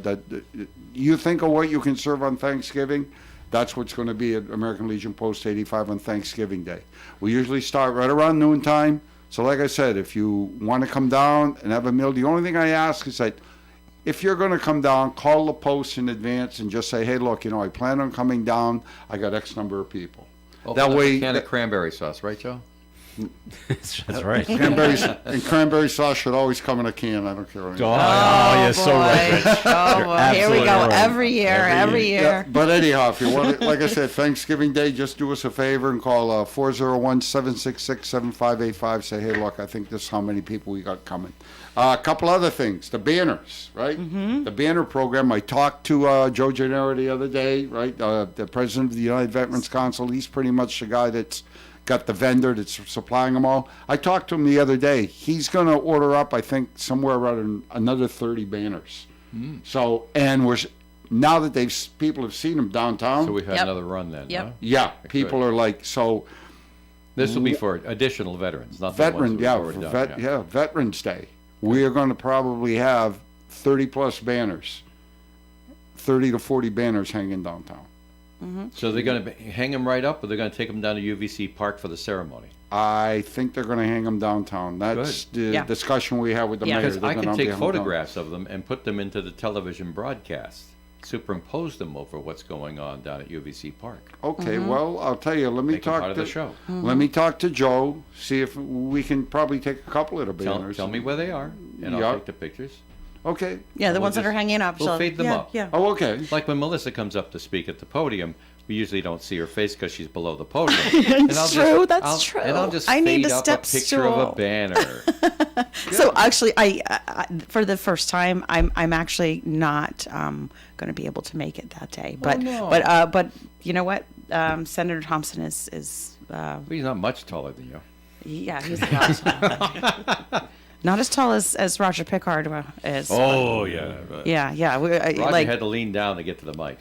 You think of what you can serve on Thanksgiving, that's what's going to be at American Legion Post 85 on Thanksgiving Day. We usually start right around noontime. So like I said, if you want to come down and have a meal, the only thing I ask is that if you're going to come down, call the post in advance and just say, hey, look, I plan on coming down. I got X number of people. That way, a can of cranberry sauce, right, Joe? That's right. Cranberry sauce should always come in a can. I don't care. You're so right. Rich. Oh, boy. Here we go. Right. Every year. Yeah, but anyhow, if you want to, like I said, Thanksgiving Day, just do us a favor and call 401-766-7585. Say, hey, look, I think this is how many people we got coming. A couple other things. The banners, right? Mm-hmm. The banner program. I talked to Joe Gennaro the other day, right? The president of the United Veterans Council. He's pretty much the guy that's got the vendor that's supplying them all. I talked to him the other day. He's going to order up, I think, somewhere around another 30 banners. Mm. So, and now that people have seen them downtown. So we had another run then. Yep. Huh? Yeah, people are like, so. This will be for additional veterans, not Veterans Day. We are going to probably have 30 plus banners, 30 to 40 banners hanging downtown. Mm-hmm. So they're going to hang them right up, or they're going to take them down to UVC Park for the ceremony? I think they're going to hang them downtown. That's the discussion we have with the mayor. Because I can take photographs of them and put them into the television broadcast, superimpose them over what's going on down at UVC Park. Okay, well, I'll tell you. Let me talk part of the show. Let me talk to Joe. See if we can probably take a couple of the banners. Tell me where they are, and I'll take the pictures. Okay. Yeah, the ones that are hanging up. We'll fade them up. Yeah. Oh, okay. Like when Melissa comes up to speak at the podium, we usually don't see her face because she's below the podium. That's true. That's true. And I'll just I need fade a up step a picture stool. of a banner. So actually, I for the first time, I'm actually not going to be able to make it that day. But but you know what? Senator Thompson is he's not much taller than you. Yeah, he's a lot taller. Not as tall as Roger Pickard is. Oh, yeah. Yeah. Roger had to lean down to get to the mic.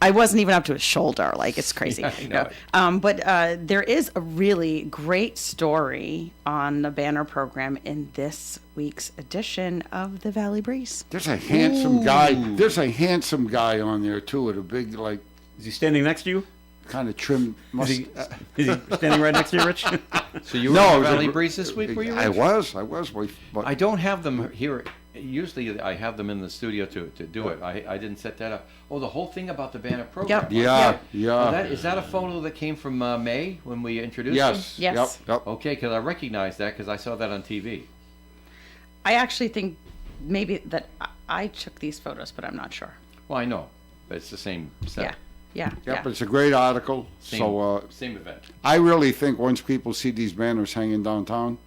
I wasn't even up to his shoulder. Like, it's crazy. Yeah, I know. But there is a really great story on the banner program in this week's edition of the Valley Breeze. There's a handsome guy. There's a handsome guy on there, too, with a big, like... Is he standing next to you? Kind of trim. Is he standing right next to you, Rich? So you were in the Valley Breeze this week, were you, Rich? I was. But I don't have them here. Usually I have them in the studio to do it. I didn't set that up. Oh, the whole thing about the banner program. Yeah. Is that a photo that came from May when we introduced them? Yes. Yep. Okay, because I recognize that because I saw that on TV. I actually think maybe that I took these photos, but I'm not sure. Well, I know, but it's the same set. Yeah. But it's a great article. Same event. I really think once people see these banners hanging downtown,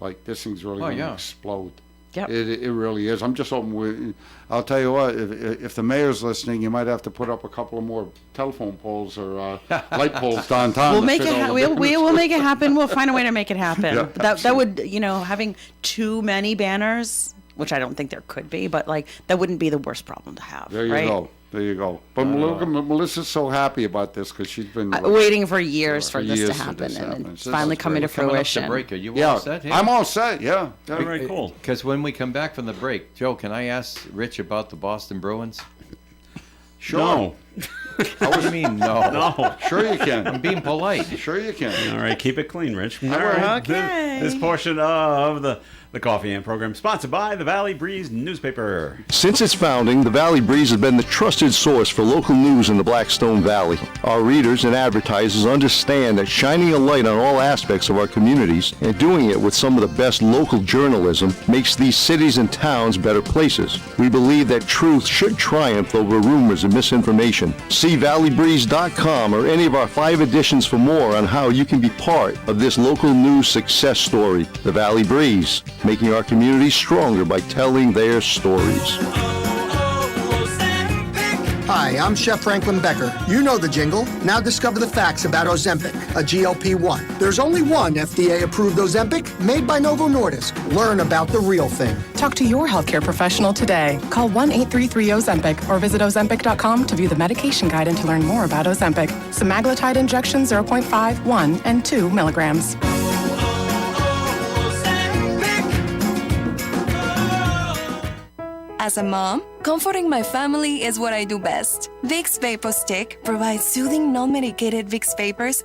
like this thing's really going to explode. Yep. It really is. I'm just hoping. I'll tell you what. If the mayor's listening, you might have to put up a couple of more telephone poles or light poles downtown. We'll make it. We will make it happen. We'll find a way to make it happen. That would, having too many banners, which I don't think there could be, but like that wouldn't be the worst problem to have. There you go. But Melissa's so happy about this because she's been waiting for years for this to happen, and it's finally coming to fruition. Coming up to break. Are you all set here? I'm all set. Yeah. All right, cool. Because when we come back from the break, Joe, can I ask Rich about the Boston Bruins? Sure. No. What do you mean, no? No. Sure you can. I'm being polite. Sure you can. All right, keep it clean, Rich. All right. Okay. This portion of the Coffee AM program sponsored by the Valley Breeze newspaper. Since its founding, the Valley Breeze has been the trusted source for local news in the Blackstone Valley. Our readers and advertisers understand that shining a light on all aspects of our communities and doing it with some of the best local journalism makes these cities and towns better places. We believe that truth should triumph over rumors and misinformation. See valleybreeze.com or any of our 5 editions for more on how you can be part of this local news success story. The Valley Breeze, making our communities stronger by telling their stories. Hi, I'm Chef Franklin Becker. You know the jingle. Now discover the facts about Ozempic, a GLP-1. There's only one FDA-approved Ozempic made by Novo Nordisk. Learn about the real thing. Talk to your healthcare professional today. Call 1-833-OZEMPIC or visit Ozempic.com to view the medication guide and to learn more about Ozempic. Semaglutide injection 0.5, 1, and 2 milligrams. As a mom, comforting my family is what I do best. Vicks Vapor Stick provides soothing, non-medicated Vicks vapors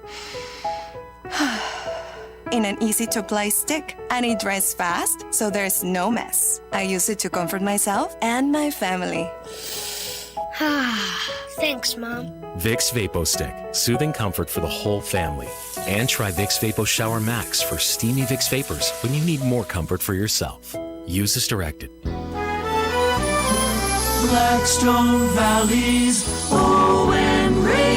in an easy-to-apply stick, and it dries fast, so there's no mess. I use it to comfort myself and my family. Thanks, Mom. Vicks Vapo Stick, soothing comfort for the whole family. And try Vicks Vapo Shower Max for steamy Vicks Vapors when you need more comfort for yourself. Use as directed. Blackstone Valley's ON Radio.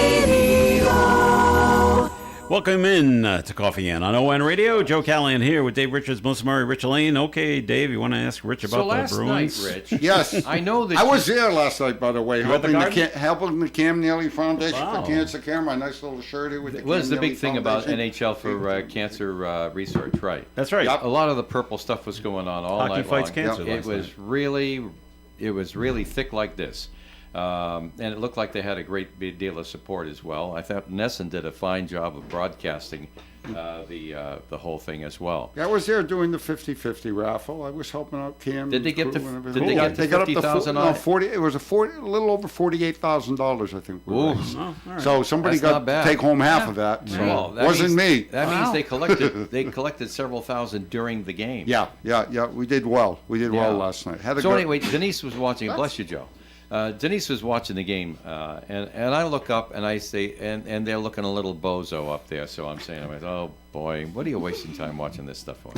Welcome in to Coffee In on ON Radio. Joe Callahan here with Dave Richards, Melissa Murray, Rich Lane. Okay, Dave, you want to ask Rich about the Bruins? So last night, Rich. Yes. I know that I was there last night, by the way, You at the helping the Cam Neely Foundation Wow. for Cancer Care. My nice little shirt here with the What is Cam the big Neely thing about Foundation. NHL for cancer research, right? That's right. Yep. A lot of the purple stuff was going on all Hockey night fights long. cancer It last was night. really thick like this. And it looked like they had a great big deal of support as well. I thought Nesson did a fine job of broadcasting the whole thing as well. Yeah, I was there doing the 50-50 raffle. I was helping out Cam. Did they and get crew the- and did everything. they Yeah, get the got up to 50,000 no, on it? 40. It was a little over $48,000, I think. we Ooh. raised. Oh, all right. So somebody That's got not bad. to take home half of that. So Well, that wasn't means- me. That means Wow. they collected several thousand during the game. Yeah. We did well. We did well last night. Had a So good, anyway, Denise was watching. Bless you, Joe. Denise was watching the game, and I look up and I say, and they're looking a little bozo up there. So I'm saying, oh boy, what are you wasting time watching this stuff for?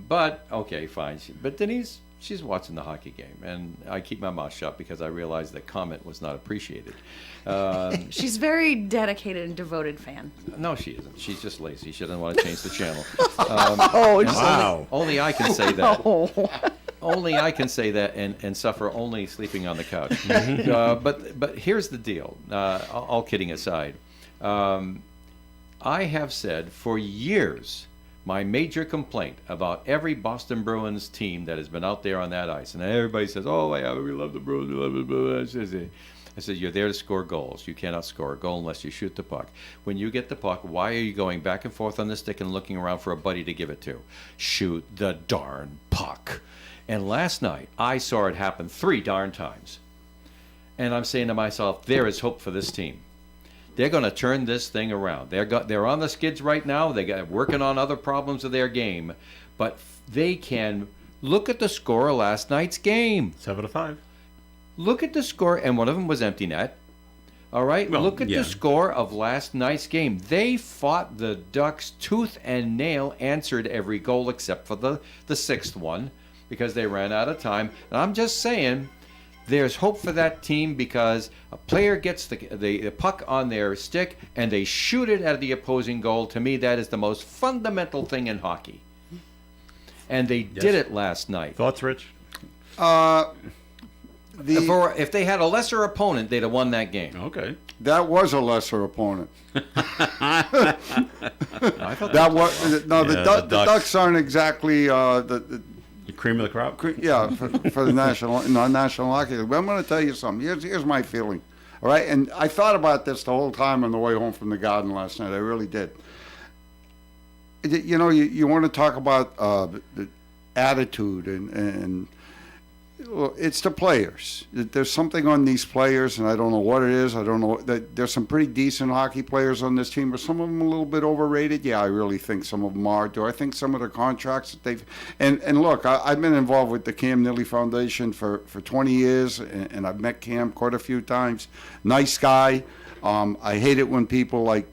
But okay, fine. But Denise, she's watching the hockey game, and I keep my mouth shut because I realized that comment was not appreciated. She's very dedicated and devoted fan. No, she isn't. She's just lazy. She doesn't want to change the channel. Oh, and wow. Only I can say that. Oh. Only I can say that and suffer only sleeping on the couch. But here's the deal. All kidding aside, I have said for years my major complaint about every Boston Bruins team that has been out there on that ice, and everybody says, "Oh, yeah, we love the Bruins." Blah, blah, blah. I said, you're there to score goals. You cannot score a goal unless you shoot the puck. When you get the puck, why are you going back and forth on the stick and looking around for a buddy to give it to? Shoot the darn puck. And last night, I saw it happen 3 darn times. And I'm saying to myself, there is hope for this team. They're going to turn this thing around. They're on the skids right now. They're working on other problems of their game. But they can look at the score of last night's game. 7-5. Look at the score, and one of them was empty net. All right? Well, Look at yeah. the score of last night's game. They fought the Ducks tooth and nail, answered every goal except for the 6th one because they ran out of time. And I'm just saying, there's hope for that team because a player gets the puck on their stick and they shoot it at the opposing goal. To me, that is the most fundamental thing in hockey. And they did it last night. Thoughts, Rich? If they had a lesser opponent, they'd have won that game. Okay. that was a lesser opponent. I thought That was no. Yeah, The the Ducks aren't exactly the cream of the crop. Yeah, for the National Hockey League. But I'm going to tell you something. Here's my feeling. All right, and I thought about this the whole time on the way home from the Garden last night. I really did. You know, you want to talk about the attitude and well, it's the players. There's something on these players, and I don't know what it is. I don't know. There's some pretty decent hockey players on this team, but some of them a little bit overrated. Yeah, I really think some of them are. Do I think some of the contracts that they've... And look, I've been involved with the Cam Neely Foundation for 20 years, and I've met Cam quite a few times. Nice guy. I hate it when people, like,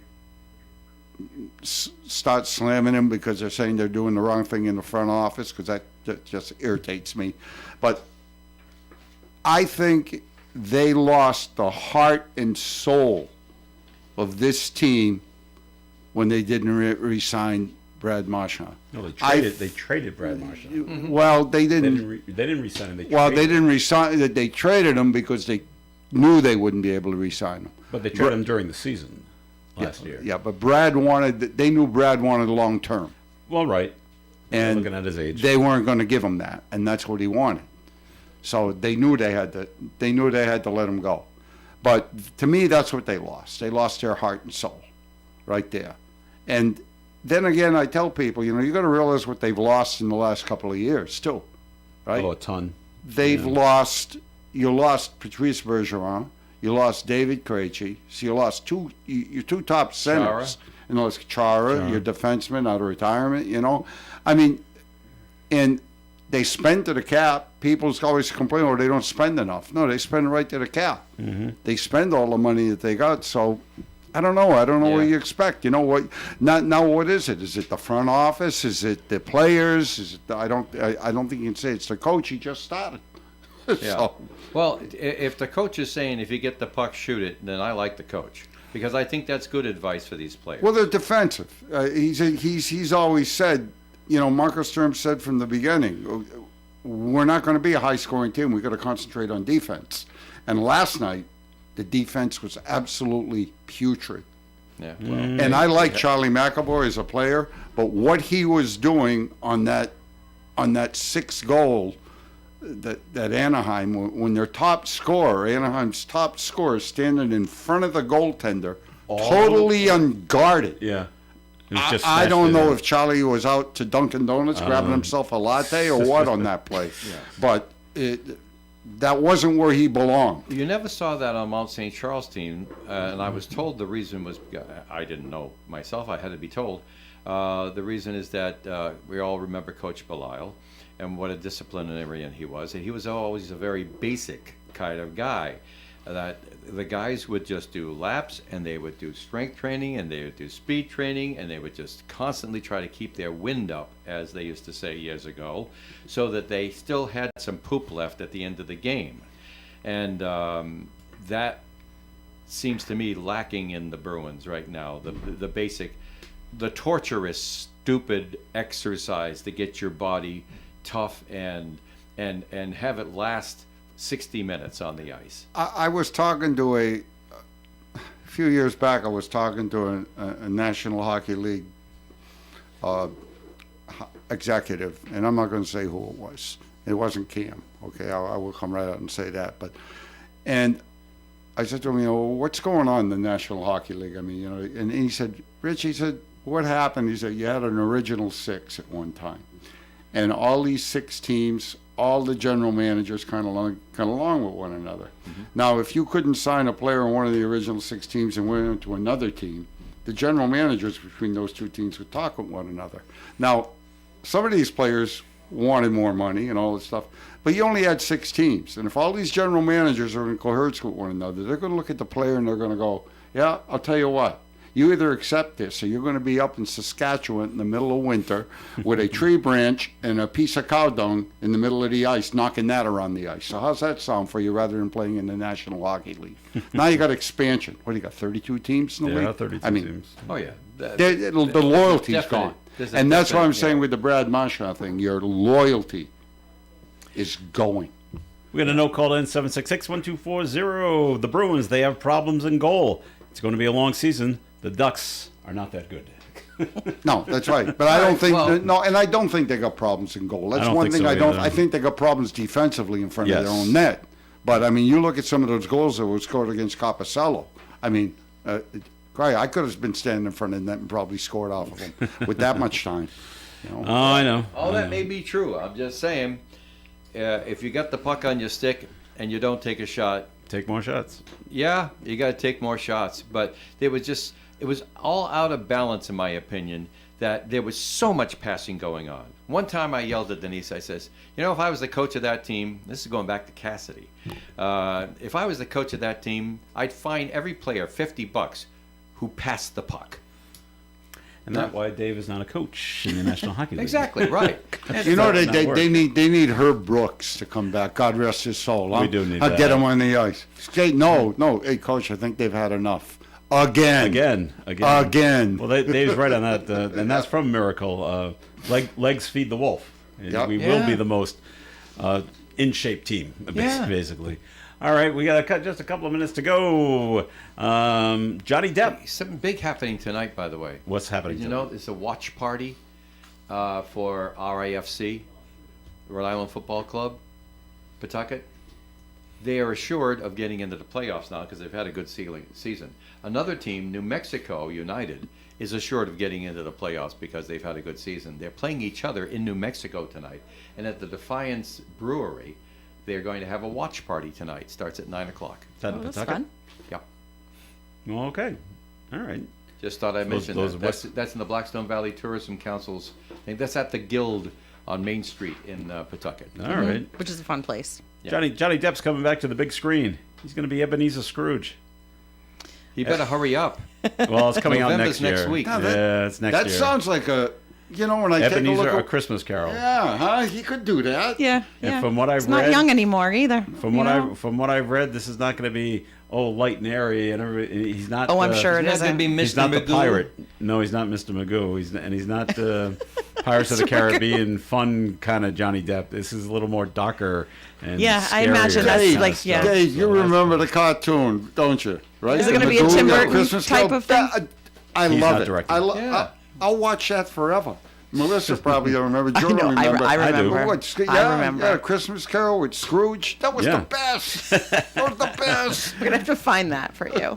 start slamming him because they're saying they're doing the wrong thing in the front office, because that just irritates me. But I think they lost the heart and soul of this team when they didn't re-sign Brad Marchand. No, they traded Brad Marchand. Well, they didn't. They didn't re-sign him. They didn't re-sign. They traded him because they knew they wouldn't be able to re-sign him. But they traded him during the season last year. Yeah, but Brad wanted. They knew Brad wanted long term. Well, right. And looking at his age, they weren't going to give him that, and that's what he wanted. So they knew they had to. They knew they had to let him go. But to me, that's what they lost. They lost their heart and soul, right there. And then again, I tell people, you got to realize what they've lost in the last couple of years too, right? Oh, a ton. They've lost. You lost Patrice Bergeron. You lost David Krejci. So you lost your two top centers. You know, it's Chara, your defenseman out of retirement, you know. I mean, and they spend to the cap. People always complain, oh, they don't spend enough. No, they spend right to the cap. Mm-hmm. They spend all the money that they got. So I don't know. What you expect. You know what? Now, what is it? Is it the front office? Is it the players? Is it? I don't think you can say it's the coach. He just started. Yeah. Well, if the coach is saying if you get the puck, shoot it, then I like the coach because I think that's good advice for these players. Well, they're defensive. He's always said, you know, Marcus Sturm said from the beginning, we're not going to be a high-scoring team. We've got to concentrate on defense. And last night, the defense was absolutely putrid. Yeah. Well, and I like Charlie McAvoy as a player, but what he was doing on that sixth goal that Anaheim, when their top scorer, Anaheim's top scorer, standing in front of the goaltender, totally unguarded. Yeah. I don't know if Charlie was out to Dunkin' Donuts grabbing himself a latte or what on that play, but that wasn't where he belonged. You never saw that on Mount St. Charles team, and I was told the reason was, I didn't know myself, I had to be told. The reason is that we all remember Coach Belisle and what a disciplinarian he was. And he was always a very basic kind of guy. That the guys would just do laps and they would do strength training and they would do speed training and they would just constantly try to keep their wind up, as they used to say years ago, so that they still had some poop left at the end of the game. And that seems to me lacking in the Bruins right now. The basic, the torturous, stupid exercise to get your body tough and have it last 60 minutes on the ice. I was talking to a few years back. I was talking to a National Hockey League executive, and I'm not going to say who it was. It wasn't Cam. Okay, I will come right out and say that. And I said to him, you know, what's going on in the National Hockey League? I mean, you know, and he said, Rich, he said, what happened? He said, you had an original six at one time, and all these six teams, all the general managers kind of along with one another. Mm-hmm. Now, if you couldn't sign a player on one of the original six teams and went into another team, the general managers between those two teams would talk with one another. Now, some of these players wanted more money and all this stuff, but you only had six teams. And if all these general managers are in coherence with one another, they're going to look at the player and they're going to go, yeah, I'll tell you what. You either accept this or you're going to be up in Saskatchewan in the middle of winter with a tree branch and a piece of cow dung in the middle of the ice, knocking that around the ice. So how's that sound for you rather than playing in the National Hockey League? Now you got expansion. What do you got, 32 teams in the league? Yeah, 32 teams. Oh, yeah. The loyalty's gone. And that's what I'm saying with the Brad Marchand thing. Your loyalty is going. We got a note called in, 766-1240. The Bruins, they have problems in goal. It's going to be a long season. The Ducks are not that good. No, that's right. But I don't think and I don't think they got problems in goal. That's one thing so I think they got problems defensively in front of their own net. But I mean, you look at some of those goals that were scored against Capacello. I mean, I could have been standing in front of the net and probably scored off of them with that much time. You know? Oh, I know. All that may be true. I'm just saying, if you got the puck on your stick and you don't take a shot, take more shots. Yeah, you got to take more shots. But it was all out of balance, in my opinion, that there was so much passing going on. One time I yelled at Denise, I says, you know, if I was the coach of that team, this is going back to Cassidy, if I was the coach of that team, I'd fine every player $50 who passed the puck. And that's why Dave is not a coach in the National Hockey League. Exactly, right. You know, they need Herb Brooks to come back. God rest his soul. We do need I'll that. get him on the ice. No. Hey, Coach, I think they've had enough. Again. Well, Dave's right on that, and that's from Miracle. Legs feed the wolf. Yep. We will be the most in shape team, basically. All right, we got just a couple of minutes to go. Johnny Depp. Something big happening tonight, by the way. What's happening? Did you know it's a watch party for RAFC, Rhode Island Football Club, Pawtucket. They are assured of getting into the playoffs now because they've had a good season. Another team, New Mexico United, is assured of getting into the playoffs because they've had a good season. They're playing each other in New Mexico tonight. And at the Defiance Brewery, they're going to have a watch party tonight. Starts at 9 o'clock. Is that in that's Pawtucket? fun. Yeah. Well, okay. All right. Just thought I'd mention those that. That's in the Blackstone Valley Tourism Council's thing. That's at the Guild on Main Street in Pawtucket. All right. Which is a fun place. Johnny Depp's coming back to the big screen. He's going to be Ebenezer Scrooge. He better hurry up. Well, it's coming out November's next year. next week. Yeah, it's next That year. sounds like a, when I take a Ebenezer, look A at, Christmas Carol. yeah, huh? He could do that. Yeah. And from what I've He's read, not young anymore either. From what I've read, this is not going to be light and airy, and he's not. Oh, I'm sure it He's not isn't. going to be Mr. He's not Magoo. the pirate. No, he's not Mr. Magoo. He's not Pirates of the Caribbean fun kind of Johnny Depp. This is a little more darker and Yeah, I scarier imagine that's Dave, like, yeah. Dave, you remember the cartoon, don't you? Right? Is it The gonna be a Magoo, Tim the Burton Christmas type Carol? of thing? I He's love not it. directing. I'll watch that forever. Melissa probably don't remember. I Joe know, remember. I remember. I remember. Yeah, Christmas Carol with Scrooge. That was Yeah. the best. That was the best. We're gonna have to find that for you.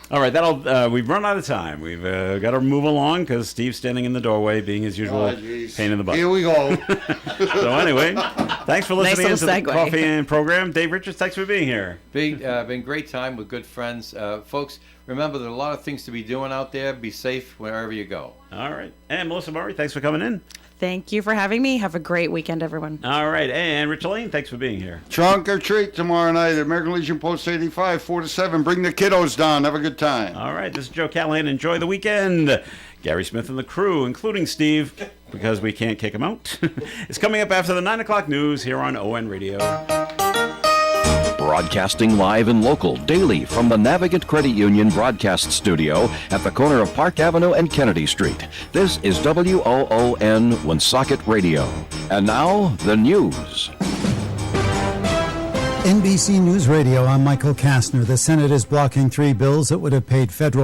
All right, we've run out of time. We've got to move along because Steve's standing in the doorway, being his usual pain in the butt. Here we go. So anyway, thanks for listening Nice to the little segue. Coffee and program. Dave Richards, thanks for being here. Been great time with good friends. Folks, remember there are a lot of things to be doing out there. Be safe wherever you go. All right, and Melissa Murray, thanks for coming in. Thank you for having me. Have a great weekend, everyone. All right, and Rich Lane, thanks for being here. Trunk or treat tomorrow night at American Legion Post 85, 4 to 7. Bring the kiddos down. Have a good time. All right, this is Joe Callahan. Enjoy the weekend. Gary Smith and the crew, including Steve, because we can't kick him out, is coming up after the 9 o'clock news here on ON Radio. Broadcasting live and local daily from the Navigant Credit Union broadcast studio at the corner of Park Avenue and Kennedy Street. This is WOON Woonsocket Radio. And now, the news. NBC News Radio, I'm Michael Kastner. The Senate is blocking 3 bills that would have paid federal